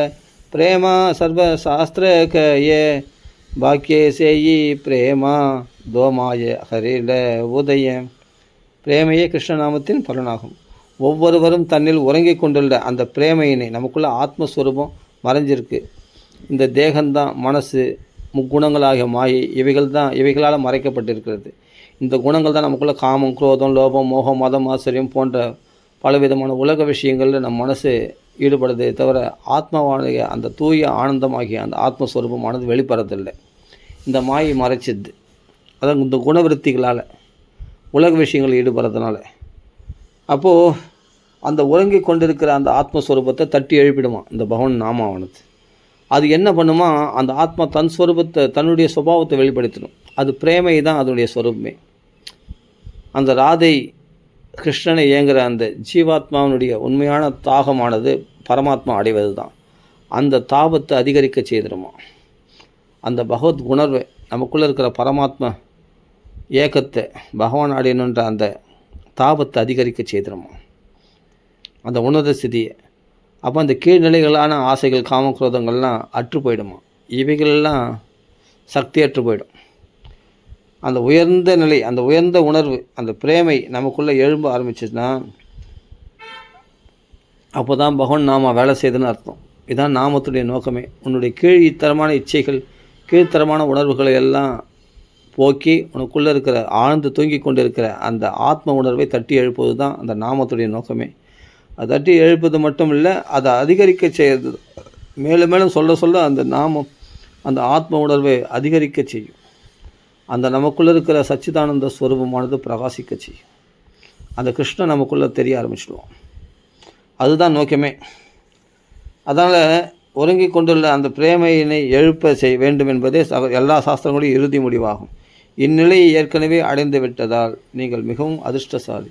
A: பிரேமா சர்வ சாஸ்திர கயே பாக்கிய சேயி பிரேமா தோமாய ஹரில உதயம். பிரேமையே கிருஷ்ணநாமத்தின் பலனாகும். ஒவ்வொருவரும் தன்னில் உறங்கிக் கொண்டுள்ள அந்த பிரேமையினை நமக்குள்ள ஆத்மஸ்வரூபம் மறைஞ்சிருக்கு. இந்த தேகம்தான் மனசு முக்குணங்களாகிய மாயை இவைகளால் மறைக்கப்பட்டிருக்கிறது. இந்த குணங்கள் தான் நமக்குள்ள காமம் குரோதம் லோபம் மோகம் மதம் ஆச்சரியம் போன்ற பலவிதமான உலக விஷயங்களில் நம் மனசு ஈடுபடுதே தவிர ஆத்மாவாகிய அந்த தூய ஆனந்தமாகிய அந்த ஆத்மஸ்வரூபமானது வெளிப்படுறதில்லை. இந்த மாயை மறைச்சிது. அதான் இந்த குணவிருத்திகளால் உலக விஷயங்கள் ஈடுபடுறதுனால. அப்போது அந்த உறங்கி கொண்டிருக்கிற அந்த ஆத்மஸ்வரூபத்தை தட்டி எழுப்பிடுமா இந்த பகவான் நாமாவானது. அது என்ன பண்ணுமா, அந்த ஆத்மா தன் ஸ்வரூபத்தை தன்னுடைய சுபாவத்தை வெளிப்படுத்தணும். அது பிரேமை தான் அதனுடைய ஸ்வரூபமே. அந்த ராதை கிருஷ்ணனை இயங்குகிற அந்த ஜீவாத்மாவினுடைய உண்மையான தாகமானது பரமாத்மா அடைவது தான். அந்த தாபத்தை அதிகரிக்க செய்திருமா. அந்த பகவத் உணர்வை நமக்குள்ளே இருக்கிற பரமாத்மா ஏக்கத்தை பகவான் அடையணுன்ற அந்த தாபத்தை அதிகரிக்க செய்திருமா அந்த உணர்ந்த ஸ்திதியை. அப்போ அந்த கீழ்நிலைகளான ஆசைகள் காமக்ரோதங்கள்லாம் அற்று போயிடுமா. இவைகளெல்லாம் சக்தியற்று போயிடும். அந்த உயர்ந்த நிலை, அந்த உயர்ந்த உணர்வு, அந்த பிரேமை நமக்குள்ளே எழும்ப ஆரம்பிச்சுன்னா அப்போ தான் பகவான் நாம வேலை செய்யுதுன்னு அர்த்தம். இதுதான் நாமத்துடைய நோக்கமே. உன்னுடைய கீழ்த்தரமான இச்சைகள் கீழ்த்தரமான உணர்வுகளை எல்லாம் போக்கி உனக்குள்ளே இருக்கிற ஆழ்ந்து தூங்கி கொண்டு இருக்கிற அந்த ஆத்ம உணர்வை தட்டி எழுப்புவது தான் அந்த நாமத்துடைய நோக்கமே. அதை தட்டி எழுப்பது மட்டும் இல்லை, அதை அதிகரிக்க செய்கிறது. மேலும் மேலும் சொல்ல சொல்ல அந்த நாமம் அந்த ஆத்ம உணர்வை அதிகரிக்க செய்யும். அந்த நமக்குள்ளே இருக்கிற சச்சிதானந்த ஸ்வரூபமானது பிரகாசிக்க செய்யும். அந்த கிருஷ்ணன் நமக்குள்ளே தெரிய ஆரம்பிச்சிடுவோம். அதுதான் நோக்கமே. அதனால் உறங்கி கொண்டுள்ள அந்த பிரேமையினை எழுப்ப செய்ய வேண்டும் என்பதே எல்லா சாஸ்திரங்களுடைய இறுதி முடிவாகும். இந்நிலையை ஏற்கனவே அடைந்து விட்டதால் நீங்கள் மிகவும் அதிர்ஷ்டசாலி.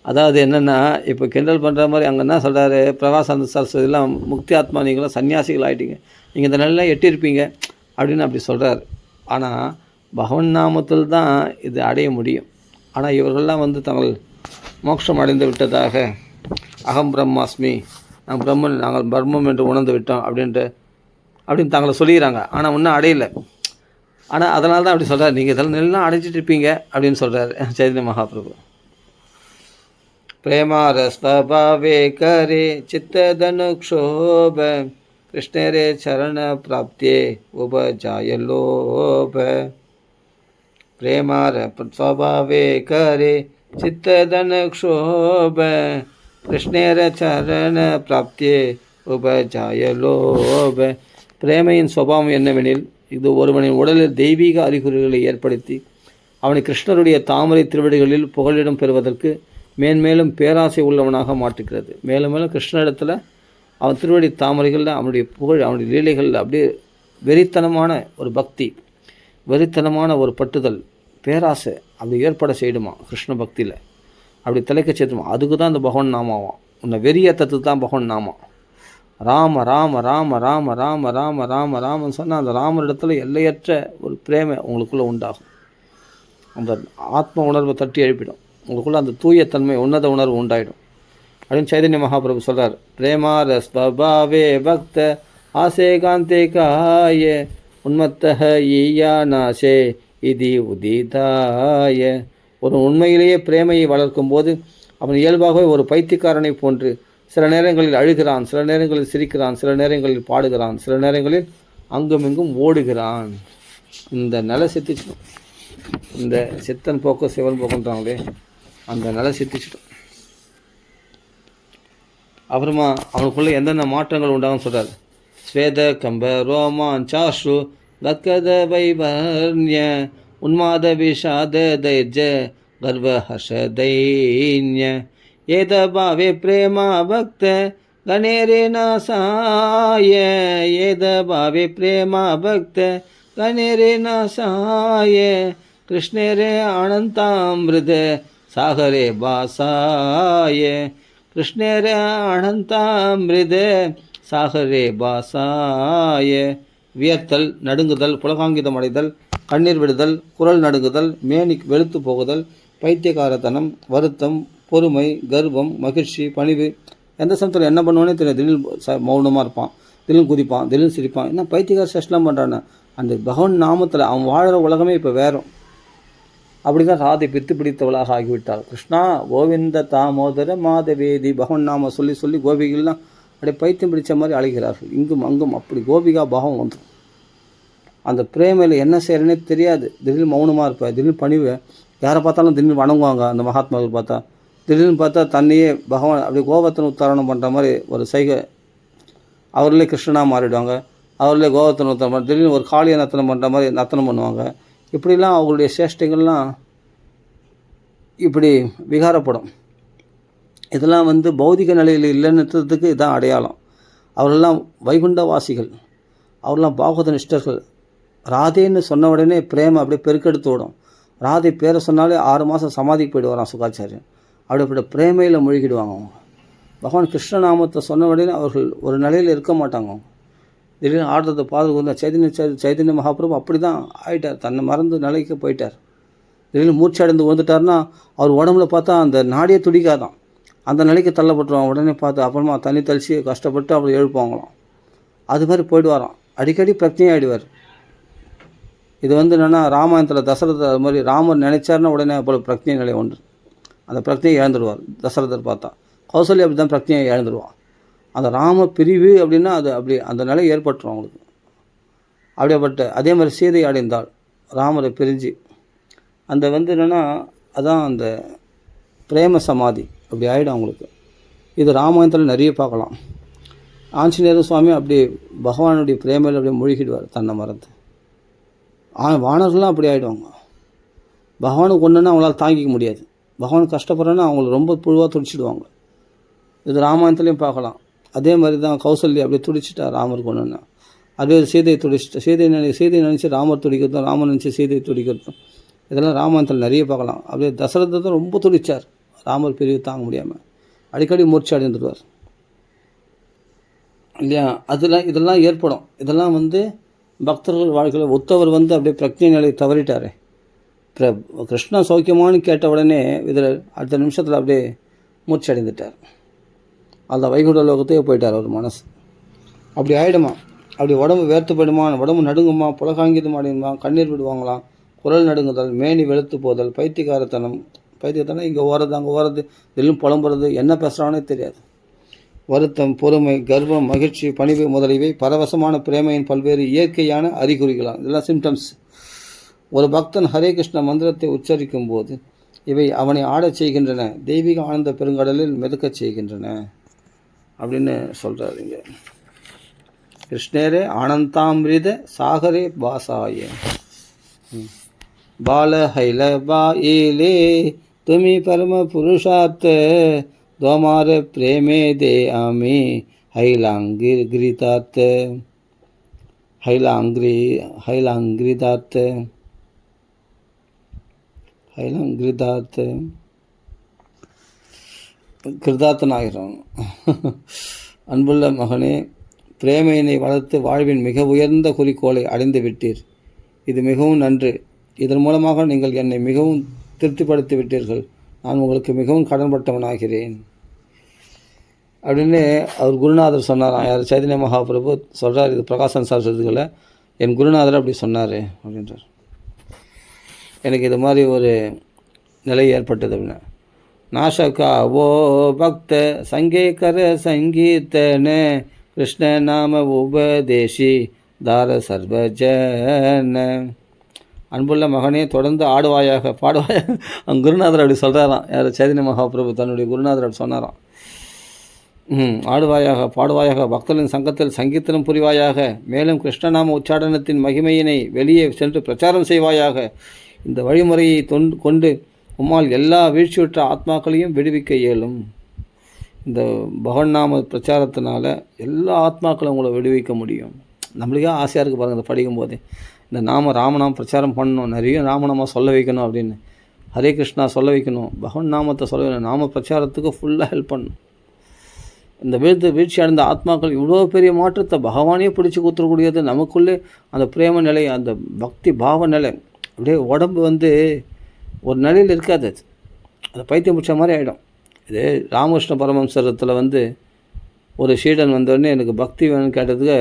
A: அதாவது என்னென்னா, இப்போ கிண்டல் பண்ணுற மாதிரி அங்கே என்ன சொல்கிறாரு, பிரகாசானந்த சரஸ்வதிலாம் முக்தி ஆத்மா, நீங்களும் சன்னியாசிகள் ஆகிட்டீங்க, நீங்கள் இந்த நிலையெல்லாம் எட்டியிருப்பீங்க அப்படின்னு அப்படி சொல்கிறார். ஆனால் பகவன் நாமத்தில் தான் இது அடைய முடியும். ஆனால் இவர்கள்லாம் வந்து தங்கள் மோட்சம் அடைந்து விட்டதாக, அகம் பிரம்மாஸ்மி, நான் பிரம்மன், நாங்கள் பிரம்மம் என்று உணர்ந்து விட்டோம் அப்படின்னு தாங்களை சொல்லிக்கிறாங்க. ஆனால் இன்னும் அடையலை. ஆனால் அதனால தான் அப்படி சொல்கிறார், நீங்கள் இதெல்லாம் நல்லா அடைஞ்சிட்டு இருப்பீங்க அப்படின்னு சொல்கிறார் சைதன்ய மகாபிரபு. பிரேமார ஸ்வபாவே கரே சித்ததனுக்ஷோப கிருஷ்ணரே சரண பிராப்தியே உபஜாய லோப. பிரேமார ஸ்வபாவே கரே சித்ததனுக்ஷோப கிருஷ்ணர சரண பிராப்தியே உபஜாய லோப. பிரேமையின் சுபாவம் என்னவெனில், இது ஒருவனின் உடலில் தெய்வீக அறிகுறிகளை ஏற்படுத்தி அவனை கிருஷ்ணருடைய தாமரை திருவடிகளில் புகலிடம் பெறுவதற்கு மேன்மேலும் பேராசை உள்ளவனாக மாற்றுகிறது. மேலும் மேலும் கிருஷ்ணரிடத்தில் அவன் திருவடி தாமரைகளில் அவனுடைய புகழ், அவனுடைய லீலைகளில் அப்படியே வெறித்தனமான ஒரு பக்தி, வெறித்தனமான ஒரு பட்டுதல், பேராசை அப்படி ஏற்பட செய்யுமா கிருஷ்ண பக்தியில், அப்படி திளைக்க செய்துமா. அதுக்கு தான் இந்த பகவான் நாமாவான். உன்னை வெறியத்தத்துக்கு தான் பகவான் நாமா. ராம ராம ராம ராம ராம ராம ராம ராமன்னு சொன்னால் அந்த ராமரிடத்தில் எல்லையற்ற ஒரு பிரேமை உங்களுக்குள்ளே உண்டாகும். அந்த ஆத்ம உணர்வை தட்டி எழுப்பிடும். உங்களுக்குள்ளே அந்த தூயத்தன்மை, உன்னத உணர்வு உண்டாயிடும் அப்படின்னு சைதன்ய மகாபிரபு சொல்கிறார். பிரேமார ஸ்வபாவே பக்த ஆசே காந்தே காய உன்மத்தஹ ஈயா நாசே இதி உதிதாய. ஒரு உண்மையிலேயே பிரேமையை வளர்க்கும் போது அவன் இயல்பாகவே ஒரு பைத்தியக்காரனை போன்று சில நேரங்களில் அழுகிறான், சில நேரங்களில் சிரிக்கிறான், சில நேரங்களில் பாடுகிறான், சில நேரங்களில் அங்குமிங்கும் ஓடுகிறான். இந்த நிலை சித்திச்சிடும். இந்த சித்தன் போக்கம் சிவன் போக்கன்றாங்களே, அந்த நிலை சித்திச்சிடும். அப்புறமா அவனுக்குள்ளே எந்தெந்த மாற்றங்கள் உண்டாகும் சொல்கிறார். ஸ்வேத கம்ப ரோமான் சாஷு கத்கத வைவர்ணிய உன்மாத விஷாத தைர்ஜ கர்வ ஹர்ஷ தைன்ய ஏத பாவே பிரேமா பக்த கணேரே நாசாய. ஏத பாவே பிரேமா பக்த கணேரே நாசாய கிருஷ்ணரே அனந்தாமிருத சாகரே பாசாய. கிருஷ்ணரே அனந்தாமிருத சாகரே பாசாய. வியர்த்தல், நடுங்குதல், புலகாங்கிதம் அடைதல், கண்ணீர் விடுதல், குரல் நடுங்குதல், மேனி வெளுத்து போகுதல், பைத்தியக்காரத்தனம், வருத்தம், பொறுமை, கர்வம், மகிழ்ச்சி, பணிவு, எந்த சமயத்தில் என்ன பண்ணுவானே தெரியும். திடீர்னு மௌனமாக இருப்பான், திடீர்னு குதிப்பான், திடீர்னு சிரிப்பான். என்ன பைத்தியக்கார சேஷ்டெலாம் பண்ணுறான்னு அந்த பகவான் நாமத்தில் அவன் வாழ்கிற உலகமே இப்போ வேறும். அப்படி தான் ராதை பித்து பிடித்தவளாக ஆகிவிட்டாள். கிருஷ்ணா கோவிந்த தாமோதர மாதவேதி பகவான் நாம சொல்லி சொல்லி கோபிகள்லாம் அப்படியே பைத்தியம் பிடித்த மாதிரி அழைக்கிறார்கள். இங்கும் அங்கும் அப்படி கோபிகா பாவம் வந்துடும். அந்த பிரேமையில் என்ன செய்கிறேன்னே தெரியாது. திடீர்னு மௌனமாக இருப்பேன், திடீர்னு பணிவு, யாரை பார்த்தாலும் திடீர்னு வணங்குவாங்க. அந்த மகாத்மாக்கள் பார்த்தா திடீர்னு பார்த்தா தன்னையே பகவான் அப்படி கோபத்தின் உத்தாரணம் பண்ணுற மாதிரி ஒரு சைகை, அவர்களே கிருஷ்ணனாக மாறிடுவாங்க. அவர்களே கோபத்தின் உத்தாரணம் பண்ண, திடீர்னு ஒரு காளியை நத்தனம் பண்ணுற மாதிரி நத்தனம் பண்ணுவாங்க. இப்படிலாம் அவங்களுடைய சேஷ்டைகள்லாம் இப்படி விகாரப்படும். இதெல்லாம் வந்து பௌதிக நிலையில் இல்லைன்னுறதுக்கு இதான் அடையாளம். அவர்களெல்லாம் வைகுண்டவாசிகள், அவரெல்லாம் பாகவத நிஷ்டர்கள். ராதேன்னு சொன்ன உடனே பிரேம அப்படியே பெருக்கெடுத்து விடும். ராதை பேரை சொன்னாலே 6 மாதம் சமாதிக்கு போயிடுவாராம் சுகாச்சாரியன். அப்படிப்பட்ட பிரேமையில் மூழ்கிடுவாங்க அவங்க. பகவான் கிருஷ்ணநாமத்தை சொன்ன உடனே அவர்கள் ஒரு நிலையில் இருக்க மாட்டாங்க. அவங்க திடீர்னு ஆடுறதை பார்த்து சைதன்ய மகாபிரபு அப்படி தான் ஆகிட்டார். தன்னை மறந்து நிலைக்கு போயிட்டார். திடீர்னு மூச்சு அடைந்து வந்துட்டார்னா அவர் உடம்புல பார்த்தா அந்த நாடியை துடிக்காதான், அந்த நிலைக்கு தள்ளப்பட்டுருவாங்க. உடனே பார்த்து அப்புறமா தண்ணி தெளித்து கஷ்டப்பட்டு அப்படி எழுப்பாங்களாம். அது மாதிரி போயிடுவாராம். அடிக்கடி பிரச்சனை ஆகிடுவார். இது வந்து என்னென்னா ராமாயணத்தில் தசரதர் அது மாதிரி ராமர் நினைச்சார்னா உடனே போல் பிரச்சனை நிலை ஒன்று, அந்த பிரச்சனையை இழந்துடுவார். தசரதர் பார்த்தா கௌசல்யா அப்படி தான் பிரச்சனையை இழந்துடுவான். அந்த ராம பிரிவு அப்படின்னா அது அப்படி அந்த நிலை ஏற்பட்டுரும் அவங்களுக்கு. அப்படியேப்பட்ட அதே மாதிரி சீதை அடைந்தாள் ராமரை பிரிஞ்சு. அந்த வந்து என்னென்னா அதான் அந்த பிரேம சமாதி அப்படி ஆகிடும் அவங்களுக்கு. இது ராமாயணத்தில் நிறைய பார்க்கலாம். ஆஞ்சநேயர் சுவாமி அப்படி பகவானுடைய பிரேமையில் அப்படியே மூழ்கிடுவார் தன்னை மறந்து. வானர்கள்லாம் அப்படி ஆகிடுவாங்க. பகவானுக்கு ஒன்றுன்னா அவங்களால தாங்கிக்க முடியாது. பகவான் கஷ்டப்படுறேன்னா அவங்களுக்கு ரொம்ப புழுவாக துடிச்சிடுவாங்க. இது ராமாயணத்துலேயும் பார்க்கலாம். அதே மாதிரி தான் கௌசல்யா அப்படியே துடிச்சிட்டா ராமருக்கு ஒன்றுன்னா. அதே சீதையை துடிச்சிட்டா, சீதையை நினச்சி ராமர் துடிக்கிறதும், ராமர் நினச்சி சீதையை துடிக்கிறதும், இதெல்லாம் ராமாயணத்தில் நிறைய பார்க்கலாம். அப்படியே தசரதை தான் ரொம்ப துடித்தார் ராமர் பிரிவு தாங்க முடியாமல். அடிக்கடி மூர்ச்சி அடைந்துடுவார் இல்லையா. இதெல்லாம் ஏற்படும். இதெல்லாம் வந்து பக்தர்கள் வாழ்க்கையில் ஒத்தவர் வந்து அப்படியே பிரக்ஞை நிலை தவறிட்டாரே, கிருஷ்ணா சௌக்கியமானு கேட்ட உடனே இதில் அடுத்த நிமிஷத்தில் அப்படியே மூச்சு அடைந்துட்டார். அந்த வைகுண்ட லோகத்தையே போயிட்டார் அவர் மனசு. அப்படி ஆகிடுமா, அப்படி உடம்பு வேர்த்து போயிடுமா, உடம்பு நடுங்குமா, புலகாங்கிதம் அடையுமா, கண்ணீர் விடுவாங்களாம், குரல் நடுங்குதல், மேனி வெளுத்து போதல், பைத்தியக்காரத்தனம் இங்கே ஓடுறது அங்கே ஓடுறது, எல்லாம் புலம்புறது, என்ன பேசுகிறானே தெரியாது. வருத்தம், பொறுமை, கர்வம், மகிழ்ச்சி, பணிவு முதலியவை பரவசமான பிரேமையின் பல்வேறு இயற்கையான அறிகுறிகளாம். இதெல்லாம் சிம்டம்ஸ். ஒரு பக்தன் ஹரே கிருஷ்ண மந்திரத்தை உச்சரிக்கும் போது இவை அவனை ஆடச் செய்கின்றன, தெய்வீக ஆனந்த பெருங்கடலில் மிதக்கச் செய்கின்றன அப்படின்னு சொல்கிறாருங்க. கிருஷ்ணரே ஆனந்தாமிரித சாகரே பாசாய பால ஹைல பாயிலே துமி பரம புருஷார்த்த தோமார பிரேமே தே ஆமி ஹைலாங்கிரிதார்த்த கிருதார்த்தனாகிறோம். அன்புள்ள மகனே, பிரேமையினை வளர்த்து வாழ்வின் மிக உயர்ந்த குறிக்கோளை அடைந்து விட்டீர். இது மிகவும் நன்று. இதன் மூலமாக நீங்கள் என்னை மிகவும் திருப்திப்படுத்தி விட்டீர்கள். நான் உங்களுக்கு மிகவும் கடன்பட்டவனாகிறேன் அப்படின்னு அவர் குருநாதர் சொன்னாராம். யார்? சைதன்ய மகாபிரபு சொல்கிறார். இது பிரகாசன் சார் சொல்றதுக்குள்ள என் குருநாதர் அப்படி சொன்னார் அப்படின்றார். எனக்கு இது மாதிரி ஒரு நிலை ஏற்பட்டது அப்படின்னா, நாசகா ஓ பக்த சங்கேகர சங்கீத்தன கிருஷ்ண நாம உபதேசி தார சர்வஜன. அன்புள்ள மகனே, தொடர்ந்து ஆடுவாயாக பாடுவாயாக. அவங்க குருநாதர் அப்படி சொல்கிறாராம். யார்? சைதன்ய மகாபிரபு தன்னுடைய குருநாதர் அப்படி சொன்னாராம். ஆடுவாயாக பாடுவாயாக, பக்தர்களின் சங்கத்தில் சங்கீர்த்தனம் புரிவாயாக, மேலும் கிருஷ்ணநாம உச்சாடனத்தின் மகிமையினை வெளியே சென்று பிரச்சாரம் செய்வாயாக. இந்த வழிமுறையை கொண்டு உம்மால் எல்லா வீழ்ச்சியுற்ற ஆத்மாக்களையும் விடுவிக்க இயலும். இந்த பகவன்னாம பிரச்சாரத்தினால எல்லா ஆத்மாக்களும் உங்களை விடுவிக்க முடியும். நம்மளுக்கே ஆசையாக இருக்குது பாருங்கள், அதை படிக்கும்போதே இந்த ராமநாமம் பிரச்சாரம் பண்ணணும், நிறைய ராமநாமம் சொல்ல வைக்கணும் அப்படின்னு, ஹரே கிருஷ்ணா சொல்ல வைக்கணும், பகவன் நாமத்தை சொல்ல வைக்கணும், நாம பிரச்சாரத்துக்கு ஃபுல்லாக ஹெல்ப் பண்ணணும். இந்த வீழ்ச்சி அடைந்த ஆத்மாக்கள் இவ்வளோ பெரிய மாற்றத்தை பகவானே பிடிச்சி கொடுத்துடக்கூடியது. நமக்குள்ளே அந்த பிரேம நிலை, அந்த பக்தி பாவ நிலை, அப்படியே உடம்பு ஒரு நிலையில் இருக்காது. அது பைத்தியம் பிடிச்ச மாதிரி ஆகிடும். இது ராமகிருஷ்ண பரமஹம்சரத்தில் ஒரு சீடன் வந்தோடனே எனக்கு பக்தி வேணும்னு கேட்டதுக்கு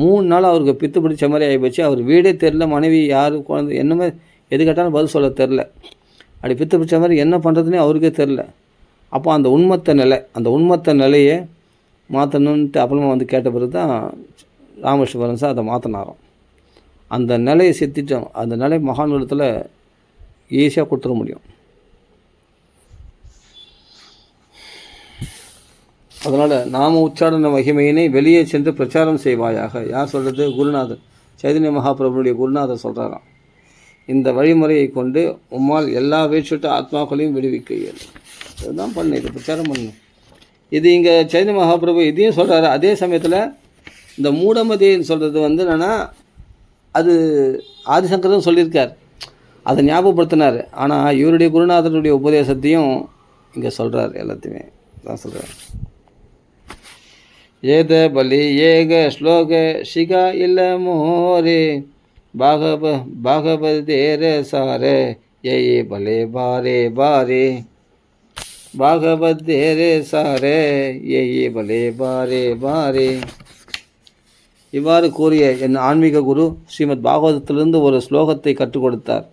A: 3 நாள் அவருக்கு பித்து பிடிச்ச மாதிரி ஆகிப்போச்சு. அவர் வீடே தெரில, மனைவி யார், குழந்தை என்னமே எது கேட்டாலும் பதில் சொல்ல தெரில. அப்படி பித்து பிடிச்ச மாதிரி என்ன பண்ணுறதுனே அவருக்கே தெரில. அப்போ அந்த உண்மத்த நிலையை மாற்றணுன்ட்டு அப்புறமா கேட்ட பிறகு தான் ராமகிருஷ்ண பரமஹம்சர் அதை மாற்றினாராம். அந்த நிலையை சித்திட்டோம். அந்த நிலை மகான்களிடத்தில் ஈஸியாக கொடுத்துட முடியும். அதனால் நாம உச்சாரண மகிமையினை வெளியே சென்று பிரச்சாரம் செய்வாயாக. யார் சொல்கிறது? குருநாதர், சைதன்ய மகாபிரபுடைய குருநாதர் சொல்கிறாராம். இந்த வழிமுறையை கொண்டு உம்மால் எல்லா வீழ்ச்சிட்ட ஆத்மாக்களையும் விடுவிக்க இயலும். இதுதான் பண்ணு, இது பிரச்சாரம் பண்ணு. இது இங்கே சைதன்ய மகாபிரபு இதையும் சொல்கிறாரு. அதே சமயத்தில் இந்த மூடமதின்னு சொல்கிறது என்னென்னா, அது ஆதிசங்கரும் சொல்லியிருக்கார், அதை ஞாபகப்படுத்தினார். ஆனால் இவருடைய குருநாதருடைய உபதேசத்தையும் இங்கே சொல்கிறார். எல்லாத்தையுமே தான் சொல்கிறார். ஏத பலி ஏக ஸ்லோக சிகா இல்ல மோரே பாகவதேர சாரே ஏ பலே பாரே பாரே பாகவதேரே சாரே ஏ பலே பாரே பாரே. இவ்வாறு கூறிய என் ஆன்மீக குரு ஸ்ரீமத் பாகவதத்திலிருந்து ஒரு ஸ்லோகத்தை கற்றுக் கொடுத்தார்.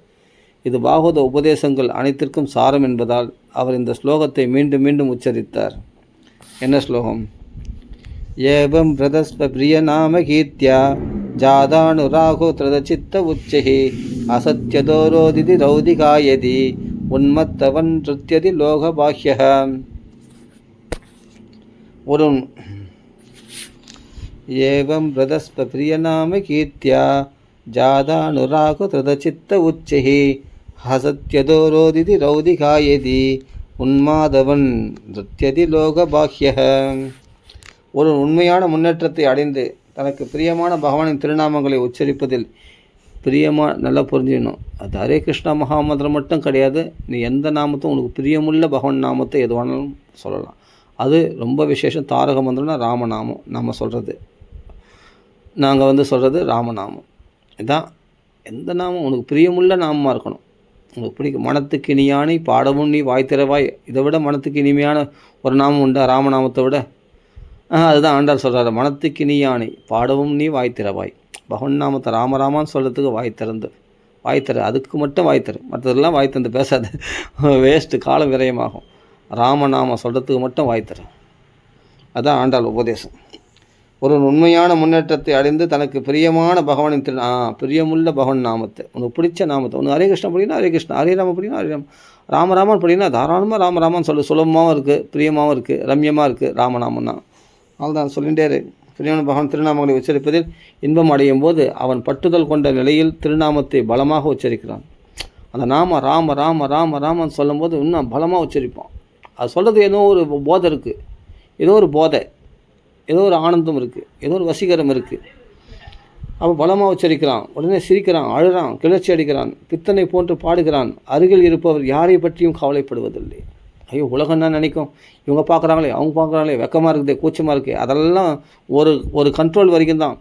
A: இது பாகவத உபதேசங்கள் அனைத்திற்கும் சாரம் என்பதால் அவர் இந்த ஸ்லோகத்தை மீண்டும் மீண்டும் உச்சரித்தார். என்ன ஸ்லோகம்? ஏவம் பிரதஸ்வ பிரிய நாம கீர்த்தியா ஜாதானுராகோ திரதச்சித்த உச்சகி அசத்யதோரோதிதி ரௌதிகாயதி உன்மத்தவன் நிருத்யதி லோக பாஹ்யஹ. ஒரு ஏவம் பிரதஸ்வ பிரிய நாம கீர்த்தியா ஜாதானுராகோ திரதச்சித்த உச்சகி அசத்யதோரோதிதி ரௌதிகாயதி உன்மாதவன் நிருத்யதி லோக பாஹ்யஹ. ஒரு உண்மையான முன்னேற்றத்தை அடைந்து தனக்கு பிரியமான பகவானின் திருநாமங்களை உச்சரிப்பதில் நல்லா புரிஞ்சுக்கணும். அது ஹரே கிருஷ்ணா மகாமந்திரம் மட்டும் கிடையாது. நீ எந்த நாமத்தும் உனக்கு பிரியமுள்ள பகவான் நாமத்தை எது வேணாலும் சொல்லலாம். அது ரொம்ப விசேஷம். தாரக மந்திரம்னா ராமநாமம் நம்ம சொல்கிறது, நாங்கள் சொல்கிறது ராமநாமம். இதுதான் எந்த நாமம் உனக்கு பிரியமுள்ள நாமமாக இருக்கணும். உங்களுக்கு பிடிக்கும். மனத்துக்கு இனியானை பாடவும் நீ வாய்த்திறவாய். இதை விட மனத்துக்கு இனிமையான ஒரு நாமம் உண்டா ராமநாமத்தை விட? அதுதான் ஆண்டார் சொல்கிறாரு, மனத்துக்கு இனியானை பாடவும் நீ வாய்த்திறவாய். பகவன் நாமத்தை ராமராமான்னு சொல்கிறதுக்கு வாய்த்தரு, அதுக்கு மட்டும் வாய்த்தரு, மற்றதெல்லாம் வாய்த்தந்து பேசாது, வேஸ்ட்டு, காலம் விரயமாகும். ராமநாமம் சொல்கிறதுக்கு மட்டும் வாய்த்தரு. அதுதான் ஆண்டாள் உபதேசம். ஒரு உண்மையான முன்னேற்றத்தை அடைந்து தனக்கு பிரியமான பகவானின் பிரியமுள்ள பகவான் நாமத்தை, உனக்கு பிடிச்ச நாமத்தை, உனக்கு ஹரே கிருஷ்ணா படினா ஹரே கிருஷ்ணா, ஹரேராம படினா ஹரேராம், ராமராமன் படினா தாராளமாக ராமராமான்னு சொல்லு. சுலபமாகவும் இருக்குது, பிரியமாகவும் இருக்குது, ரம்யமாக இருக்குது ராமநாமம் தான். அதுதான் சொல்லிகிட்டே இரு. பிரியமான பகவான் திருநாமங்களை உச்சரிப்பதில் இன்பம் அடையும் போது அவன் பட்டுதல் கொண்ட நிலையில் திருநாமத்தை பலமாக உச்சரிக்கிறான். அந்த நாம ராம ராம ராம ராமன் சொல்லும்போது இன்னும் பலமாக உச்சரிப்பான். அது சொல்கிறது ஏதோ ஒரு போதை இருக்குது, ஏதோ ஒரு போதை, ஏதோ ஒரு ஆனந்தம் இருக்குது, ஏதோ ஒரு வசீகரம் இருக்குது. அவன் பலமாக உச்சரிக்கிறான், உடனே சிரிக்கிறான், அழுறான், கிளர்ச்சி அடிக்கிறான், பித்தனை போன்று பாடுகிறான். அருகில் இருப்பவர் யாரை பற்றியும் கவலைப்படுவதில்லை. ஐயோ உலகம் தான் நினைக்கும், இவங்க பார்க்குறாங்களே, அவங்க பார்க்குறாங்களே, வெக்கமாக இருக்குது, கூச்சமாக இருக்குது, அதெல்லாம் ஒரு கண்ட்ரோல் வரைக்கும் தான்,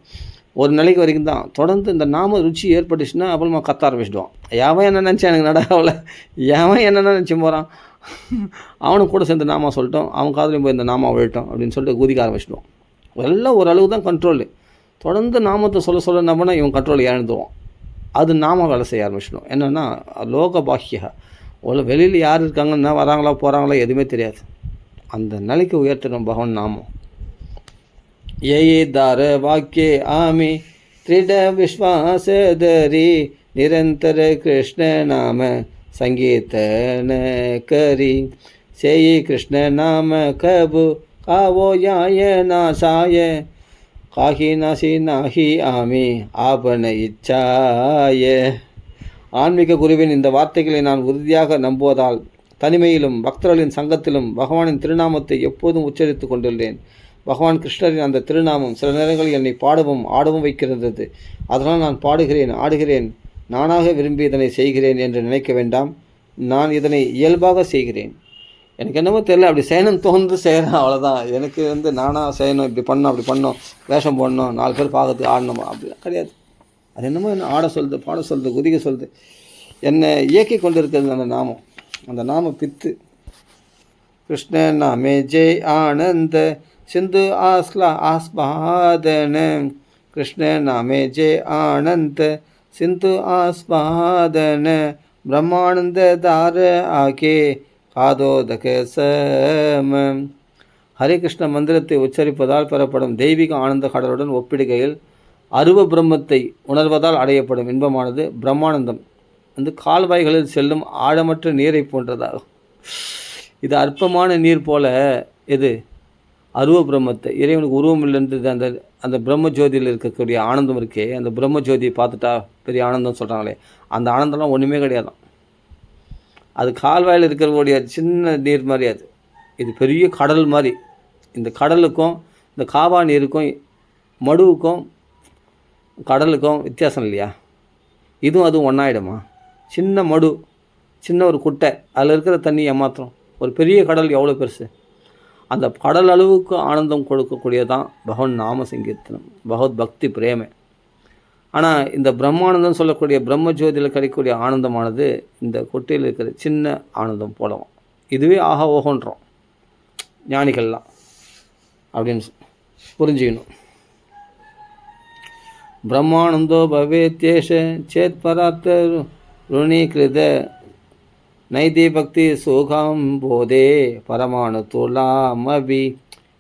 A: ஒரு நிலைக்கு வரைக்கும் தான். தொடர்ந்து இந்த நாம ருச்சி ஏற்பட்டுச்சுன்னா அப்புறமா கத்த ஆரம்பிச்சிடுவான். எவன் என்ன நினச்சா எனக்கு நடாவில், எவன் என்னென்ன நினச்சி போகிறான், அவனுக்கு கூட சேர்ந்து நாமா சொல்லிட்டோம், அவன் காதலையும் போய் இந்த நாமா விழட்டும் அப்படின்னு சொல்லிட்டு குதிக்க ஆரம்பிச்சிடுவான். எல்லாம் ஒரு அளவு தான் கண்ட்ரோலு. தொடர்ந்து நாமத்தை சொல்ல என்ன பண்ணால் இவன் கண்ட்ரோல் இழந்துவான். அது நாம வேலை செய்ய ஆரம்பிச்சிடும். என்னென்னா லோக பாக்கியா, வெளியில் யார் இருக்காங்கன்னா வராங்களா போகிறாங்களா எதுவுமே தெரியாது. அந்த நிலைக்கு உயர்த்தணும் பகவான் நாமம். ஏ தார வாக்கியே ஆமி திரிட விஸ்வாச தரி நிரந்தர கிருஷ்ண நாம சங்கீதன கரி சேயி கிருஷ்ண நாம கபு காவோ யாய நாசாய காஹி நாசி நாஹி ஆமி ஆபன இச்சாய. ஆன்மீக குருவின் இந்த வார்த்தைகளை நான் உறுதியாக நம்புவதால் தனிமையிலும் பக்தர்களின் சங்கத்திலும் பகவானின் திருநாமத்தை எப்போதும் உச்சரித்து கொண்டுள்ளேன். பகவான் கிருஷ்ணரின் அந்த திருநாமம் சில நேரங்களில் என்னை பாடவும் ஆடவும் வைக்கிறது. அதனால் நான் பாடுகிறேன், ஆடுகிறேன், நானாக விரும்பி இதனை செய்கிறேன் என்று நினைக்க வேண்டாம். நான் இதனை இயல்பாக செய்கிறேன். எனக்கு என்னமோ தெரியல, அப்படி செய்யணும்னு தோன்று செய்கிறேன், அவ்வளோதான். எனக்கு நானாக செய்யணும், இப்படி பண்ணணும், அப்படி பண்ணணும், வேஷம் போடணும், 4 பேர் பார்க்கறதுக்கு ஆடணும், அப்படிலாம் கிடையாது. அது என்னமோ என்ன ஆட சொல்லுது, பாட சொல்லுது, குதிக்க சொல்லுது, என்னை இயக்கி கொண்டு இருக்கிறது அந்த நாமம். அந்த நாம பித்து. கிருஷ்ண நாமே ஜெய் ஆனந்த சிந்து ஆஸ்லா ஆஸ்பாதன, கிருஷ்ண நாமே ஜெய் ஆனந்த சிந்து ஆஸ்பாதன, பிரம்மானந்த தார ஆகே காதோதக சம. ஹரே கிருஷ்ண மந்திரத்தை உச்சரிப்பதால் பெறப்படும் தெய்வீக ஆனந்த கடலுடன் ஒப்பிடுகையில் அருவ பிரம்மத்தை உணர்வதால் அடையப்படும் இன்பமானது பிரம்மானந்தம் கால்வாய்களில் செல்லும் ஆழமற்ற நீரை போன்றதாகும். இது அற்பமான நீர் போல இது அருவ பிரம்மத்தை, இறைவனுக்கு உருவம் இல்லைன்றது அந்த அந்த பிரம்ம ஜோதியில் இருக்கக்கூடிய ஆனந்தம் இருக்கே, அந்த பிரம்ம ஜோதியை பார்த்துட்டா பெரிய ஆனந்தம் சொல்கிறாங்களே, அந்த ஆனந்தம்லாம் ஒன்றுமே கிடையாதான். அது கால்வாயில் இருக்கிறக்கூடிய சின்ன நீர் மாதிரி, இது பெரிய கடல் மாதிரி. இந்த கடலுக்கும் இந்த காவா நீருக்கும் மடுவுக்கும் கடலுக்கும் வித்தியாசம் இல்லையா? இதுவும் அதுவும் ஒன்றாயிடுமா? சின்ன மடு, சின்ன ஒரு குட்டை, அதில் இருக்கிற தண்ணி ஏமாத்திரம். ஒரு பெரிய கடல் எவ்வளோ பெருசு, அந்த கடல் அளவுக்கு ஆனந்தம் கொடுக்கக்கூடியதான் பகவான் நாம சங்கீர்த்தனம், பகவத் பக்தி பிரேமை. ஆனால் இந்த பிரம்மானந்தம் சொல்லக்கூடிய பிரம்ம ஜோதியில் கிடைக்கக்கூடிய ஆனந்தமானது இந்த கொட்டையில் இருக்கிற சின்ன ஆனந்தம் போலவும். இதுவே ஆக ஓகன்றோம் ஞானிகள்லாம் அப்படின்னு புரிஞ்சுக்கணும். பிரம்மானந்தோ பவேத்யேஷ சேத் பராத்த ருணீகிருத நைதி பக்தி சுகம் போதே பரமானு தோலாமபி.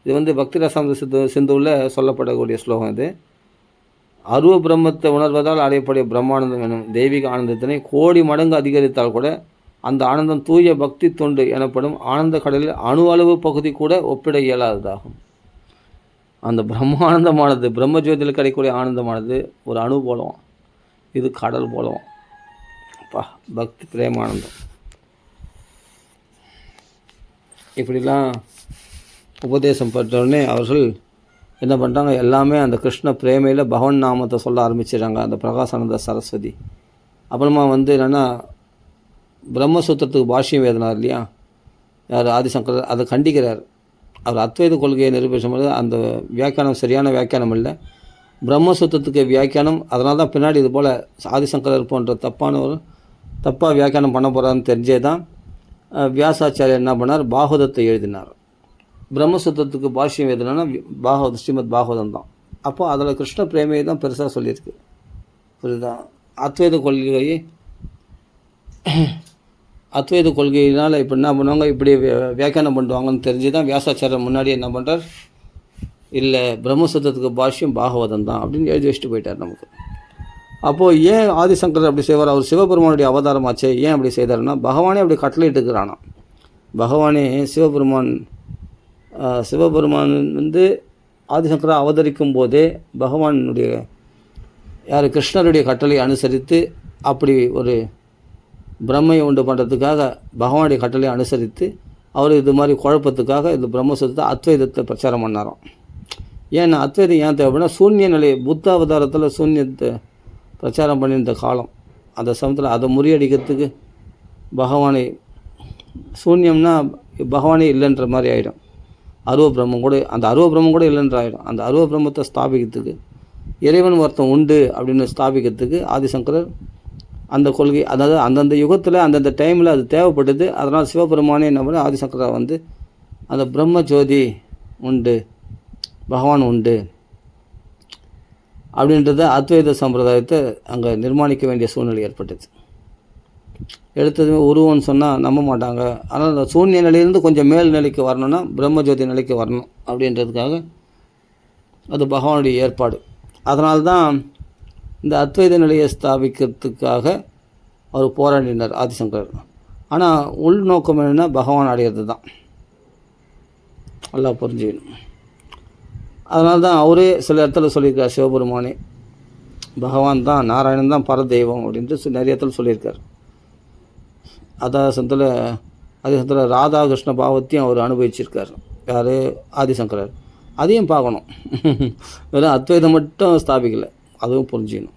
A: இது பக்தி ரசாந்த சிந்துவில் சொல்லப்படக்கூடிய ஸ்லோகம். இது அருவ பிரம்மத்தை உணர்வதால் அடையக்கூடிய பிரம்மானந்தம் எனும் தெய்வீக ஆனந்தத்தினை கோடி மடங்கு அதிகரித்தால் கூட அந்த ஆனந்தம் தூய பக்தி தொண்டு எனப்படும் ஆனந்த கடலில் அணு அளவு பகுதி கூட ஒப்பிட இயலாததாகும். அந்த பிரம்மானந்தமானது பிரம்ம ஜோதியில் கிடைக்கக்கூடிய ஆனந்தமானது ஒரு அணு போலவும், இது கடல் போலவும். பக்தி பிரேமானந்தம். இப்படிலாம் உபதேசம் பெற்றோடனே அவர்கள் என்ன பண்ணுறாங்க, எல்லாமே அந்த கிருஷ்ண பிரேமையில் பகவன் நாமத்தை சொல்ல ஆரம்பிச்சிடுறாங்க. அந்த பிரகாசானந்த சரஸ்வதி அப்புறமா என்னென்னா பிரம்மசூத்திரத்துக்கு பாஷ்யம் வேதனார் இல்லையா, யார் ஆதிசங்கர், அதை கண்டிக்கிறார். அவர் அத்வைத கொள்கையை நிரூபிக்கும்போது அந்த வியாக்கியானம் சரியான வியாக்கியானம் இல்லை, பிரம்மசூத்திரத்துக்கு வியாக்கியானம். அதனால தான் பின்னாடி இது போல் ஆதிசங்கரர் போன்ற தப்பான ஒரு தப்பாக வியாக்கியானம் பண்ண போகிறான்னு தெரிஞ்சே தான் வியாசாச்சாரியர் என்ன பண்ணார், பாகவதத்தை எழுதினார். பிரம்மசூத்திரத்துக்கு பாஷ்யம் எழுதினா பாகவதம், ஸ்ரீமத் பாகவதம் தான். அப்போ அதில் கிருஷ்ண பிரேமையை தான் பெருசாக சொல்லியிருக்கு. புரியுதா? அத்வைத கொள்கையினால் இப்போ என்ன பண்ணுவாங்க, இப்படி வியாக்கியானம் பண்ணுவாங்கன்னு தெரிஞ்சு தான் வியாசாச்சாரியர் முன்னாடி என்ன பண்ணுறார், இல்லை பிரம்மசூத்திரத்துக்கு பாஷ்யம் பாகவதம் தான் அப்படின்னு எழுதி வச்சுட்டு போயிட்டார் நமக்கு. அப்போது ஏன் ஆதிசங்கர் அப்படி செய்வார்? அவர் சிவபெருமானுடைய அவதாரமாச்சே, ஏன் அப்படி செய்தார்னா பகவானே அப்படி கட்டளையிட்டுக்கிறானா. பகவானே சிவபெருமான் ஆதிசங்கராக அவதரிக்கும் போதே பகவானுடைய கிருஷ்ணருடைய கட்டளை அனுசரித்து அப்படி ஒரு பிரம்மையை உண்டு பண்ணுறதுக்காக பகவானுடைய கட்டளை அனுசரித்து அவர் இது மாதிரி குழப்பத்துக்காக இந்த பிரம்மசூத்திரத்தை அத்வைதத்தை பிரச்சாரம் பண்ணாராம். ஏன்னா அத்வைதம் ஏன் தேவைன்னா சூன்ய நிலை, புத்த அவதாரத்தில் சூன்யத்தை பிரச்சாரம் பண்ணியிருந்த காலம், அந்த சமயத்தில் அதை முறியடிக்கிறதுக்கு பகவானை, சூன்யம்னா பகவானே இல்லைன்ற மாதிரி ஆகிடும். அருவ பிரம்மம் கூட இல்லைன்ற ஆகிடும். அந்த அருவ பிரம்மத்தை ஸ்தாபிக்கிறதுக்கு, இறைவன் ஒருத்தன் உண்டு அப்படின்னு ஸ்தாபிக்கிறதுக்கு ஆதிசங்கரர் அந்த கொள்கை, அதாவது அந்தந்த யுகத்தில் அந்தந்த டைமில் அது தேவைப்பட்டது. அதனால் சிவபெருமானே என்ன பண்ண, ஆதிசங்கரர் அந்த பிரம்ம ஜோதி உண்டு, பகவான் உண்டு அப்படின்றத அத்வைத சம்பிரதாயத்தை அங்கே நிர்மாணிக்க வேண்டிய சூழ்நிலை ஏற்பட்டது. எடுத்ததுமே உருவம்னு சொன்னால் நம்ப மாட்டாங்க. ஆனால் அந்த சூன்ய நிலையிலேருந்து கொஞ்சம் மேல் நிலைக்கு வரணும்னா பிரம்மஜோதி நிலைக்கு வரணும் அப்படின்றதுக்காக அது பகவானுடைய ஏற்பாடு. அதனால்தான் இந்த அத்வைத நிலையை ஸ்தாபிக்கிறதுக்காக அவர் போராடினார் ஆதிசங்கரர். ஆனால் உள்நோக்கம் என்னென்னா பகவான் அடையிறது தான், நல்லா புரிஞ்சுக்கணும். அதனால தான் அவரே சில இடத்துல சொல்லியிருக்கார், சிவபெருமானே பகவான் தான், நாராயணன் தான் பரதெய்வம் அப்படின்ட்டு நிறைய இடத்துல சொல்லியிருக்கார். ஆதிசங்கத்தில் ராதாகிருஷ்ண பாவத்தையும் அவர் அனுபவிச்சிருக்கார். யார்? ஆதிசங்கரர். அதையும் பார்க்கணும். வெறும் அத்வைதம் மட்டும் ஸ்தாபிக்கலை, அதுவும் புரிஞ்சிக்கணும்.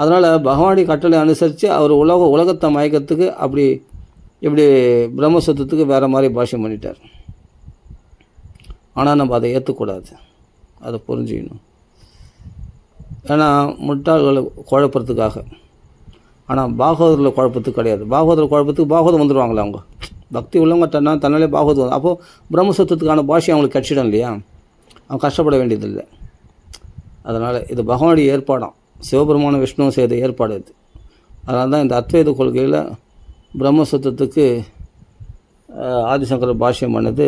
A: அதனால் பகவானுடைய கட்டளை அனுசரித்து அவர் உலகத்தை மயக்கத்துக்கு இப்படி பிரம்மசூத்திரத்துக்கு வேறு மாதிரி பாஷ்யம் பண்ணிட்டார். ஆனால் நம்ம அதை ஏற்றக்கூடாது, அதை புரிஞ்சுக்கணும். ஏன்னா முட்டாள்களை குழப்பறதுக்காக. ஆனால் பாகவதரில் குழப்பத்துக்கு கிடையாது. குழப்பத்துக்கு பாகவதம் வந்துடுவாங்களே, அவங்க பக்தி உள்ளவங்க தன்னாலே பாகவதம் வந்து, அப்போது பிரம்மசூத்திரத்துக்கான பாஷ்யம் அவங்களுக்கு கட்சிடம் இல்லையா, அவங்க கஷ்டப்பட வேண்டியதில்லை. அதனால் இது பகவானுடைய ஏற்பாடாம், சிவபெருமான விஷ்ணுவும் செய்த ஏற்பாடு இது. அதனால தான் இந்த அத்வைத கொள்கையில் பிரம்மசூத்திரத்துக்கு ஆதிசங்கர பாஷ்யம் பண்ணது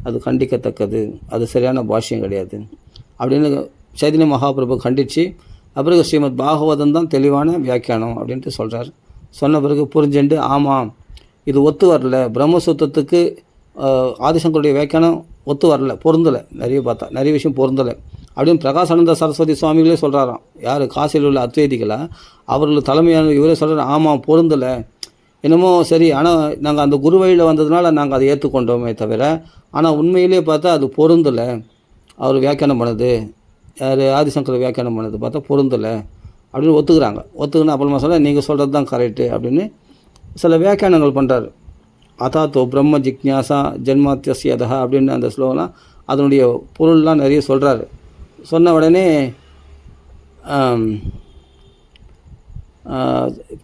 A: அது கண்டிக்கத்தக்கது, அது சரியான பாஷ்யம் கிடையாது அப்படின்னு சைதன்ய மகாபிரபு கண்டித்து, அப்புறம் ஸ்ரீமத் பாகவதம் தான் தெளிவான வியாக்கியானம் அப்படின்ட்டு சொல்கிறார். சொன்ன பிறகு புரிஞ்சுண்டு, ஆமாம் இது ஒத்து வரல, பிரம்மசூத்திரத்துக்கு ஆதிசங்கருடைய வியாக்கியானம் ஒத்து வரல, பொருந்தலை, நிறைய விஷயம் பொருந்தலை அப்படின்னு பிரகாசானந்த சரஸ்வதி சுவாமிகளே சொல்கிறாராம். யார்? காசியில் உள்ள அத்வைதிகளை அவர்கள் தலைமையான இவரே சொல்கிறார், ஆமாம் பொருந்தலை, என்னமோ சரி, ஆனால் நாங்கள் அந்த குரு வழியில் வந்ததுனால நாங்கள் அதை ஏற்றுக்கொண்டோமே தவிர, ஆனால் உண்மையிலே பார்த்தா அது பொருந்தலை. அவர் வியாக்கியானம் பண்ணது, யார்? ஆதிசங்கர் வியாக்கியானம் பண்ணது பார்த்தா பொருந்தலை அப்படின்னு ஒத்துக்குன்னு அப்புறமா சொல்ல, நீங்கள் சொல்கிறது தான் கரெக்டு அப்படின்னு சில வியாக்கியானங்கள் பண்ணுறாரு. அதாத்தோ பிரம்ம ஜிக்ஞாசா ஜென்மாத்தியதா அப்படின்னு அந்த ஸ்லோகம்லாம் அதனுடைய பொருள்லாம் நிறைய சொல்கிறாரு. சொன்ன உடனே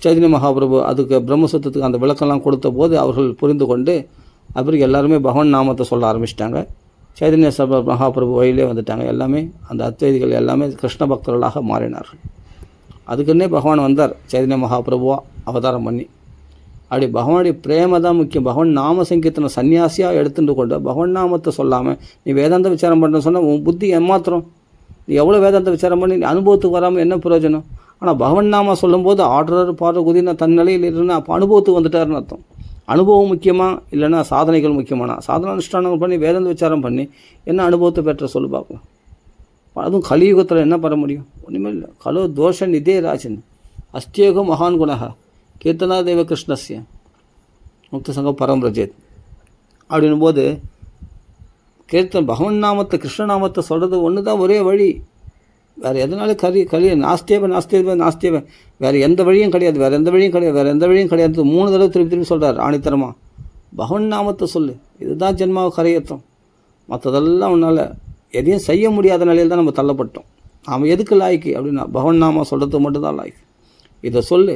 A: சைதன்ய மகாபிரபு அதுக்கு பிரம்மசூத்திரத்துக்கு அந்த விளக்கம்லாம் கொடுத்த போது அவர்கள் புரிந்து கொண்டு அப்புறம் எல்லாருமே பகவான் நாமத்தை சொல்ல ஆரம்பிச்சிட்டாங்க. சைதன்ய மகாபிரபு வழியிலே வந்துட்டாங்க. எல்லாமே அந்த அத்வைதிகள் எல்லாமே கிருஷ்ண பக்தர்களாக மாறினார்கள். அதுக்குன்னே பகவான் வந்தார், சைதன்ய மகாபிரபுவாக அவதாரம் பண்ணி. அப்படி பகவானுடைய பிரேம தான் முக்கியம். பகவான் நாம சங்கீர்த்தனை சன்னியாசியாக எடுத்துட்டு கொண்டு பகவான் நாமத்தை சொல்லாமல் நீ வேதாந்த விசாரம் பண்ணுறேன்னு சொன்னால் உன் புத்தி ஏமாத்திரம். நீ எவ்வளோ வேதாந்த விசாரம் பண்ணி நீ அனுபவத்துக்கு வராமல் என்ன பிரயோஜனம்? ஆனால் பகவான் நாம சொல்லும்போது ஆடுறாரு பாடுற குதினா தன் நிலையில் இருந்தால் அப்போ அனுபவத்துக்கு வந்துட்டாருன்னு அர்த்தம். அனுபவம் முக்கியமாக இல்லைன்னா சாதனைகள் முக்கியமான சாதன அனுஷ்டானங்கள் பண்ணி வேதாந்த விசாரம் பண்ணி என்ன அனுபவத்தை பெற்ற சொல்லு பார்க்கலாம். அதுவும் கலியுகத்தில் என்ன பண்ண முடியும்? ஒன்றுமே இல்லை. கலோ தோஷ நிதே ராஜன் அஸ்தியோக மகான் குணகா கீர்த்தனா தேவ கிருஷ்ணஸ்ய முக்த சங்கம் பரம்பிரஜேத் அப்படின்னும் போது பகவன் நாமத்தை கிருஷ்ணநாமத்தை சொல்கிறது ஒன்று தான் ஒரே வழி. வேறு எதனாலும் நாஸ்தேவ வேறு எந்த வழியும் கிடையாது, வேறு எந்த வழியும் கிடையாது. 3 தடவை திருப்பி சொல்கிறார் ஆணித்தரமாக. பகவன் நாமத்தை சொல்லு, இதுதான் ஜென்மாவை கரையேற்றம். மற்றதெல்லாம் உன்னால் எதையும் செய்ய முடியாத நிலையில் தான் நம்ம தள்ளப்பட்டோம். நாம் எதுக்கு லாய்க்கு அப்படின்னா பகவன் நாமம் சொல்கிறது மட்டும்தான் லாய்க்கு. இதை சொல்லு,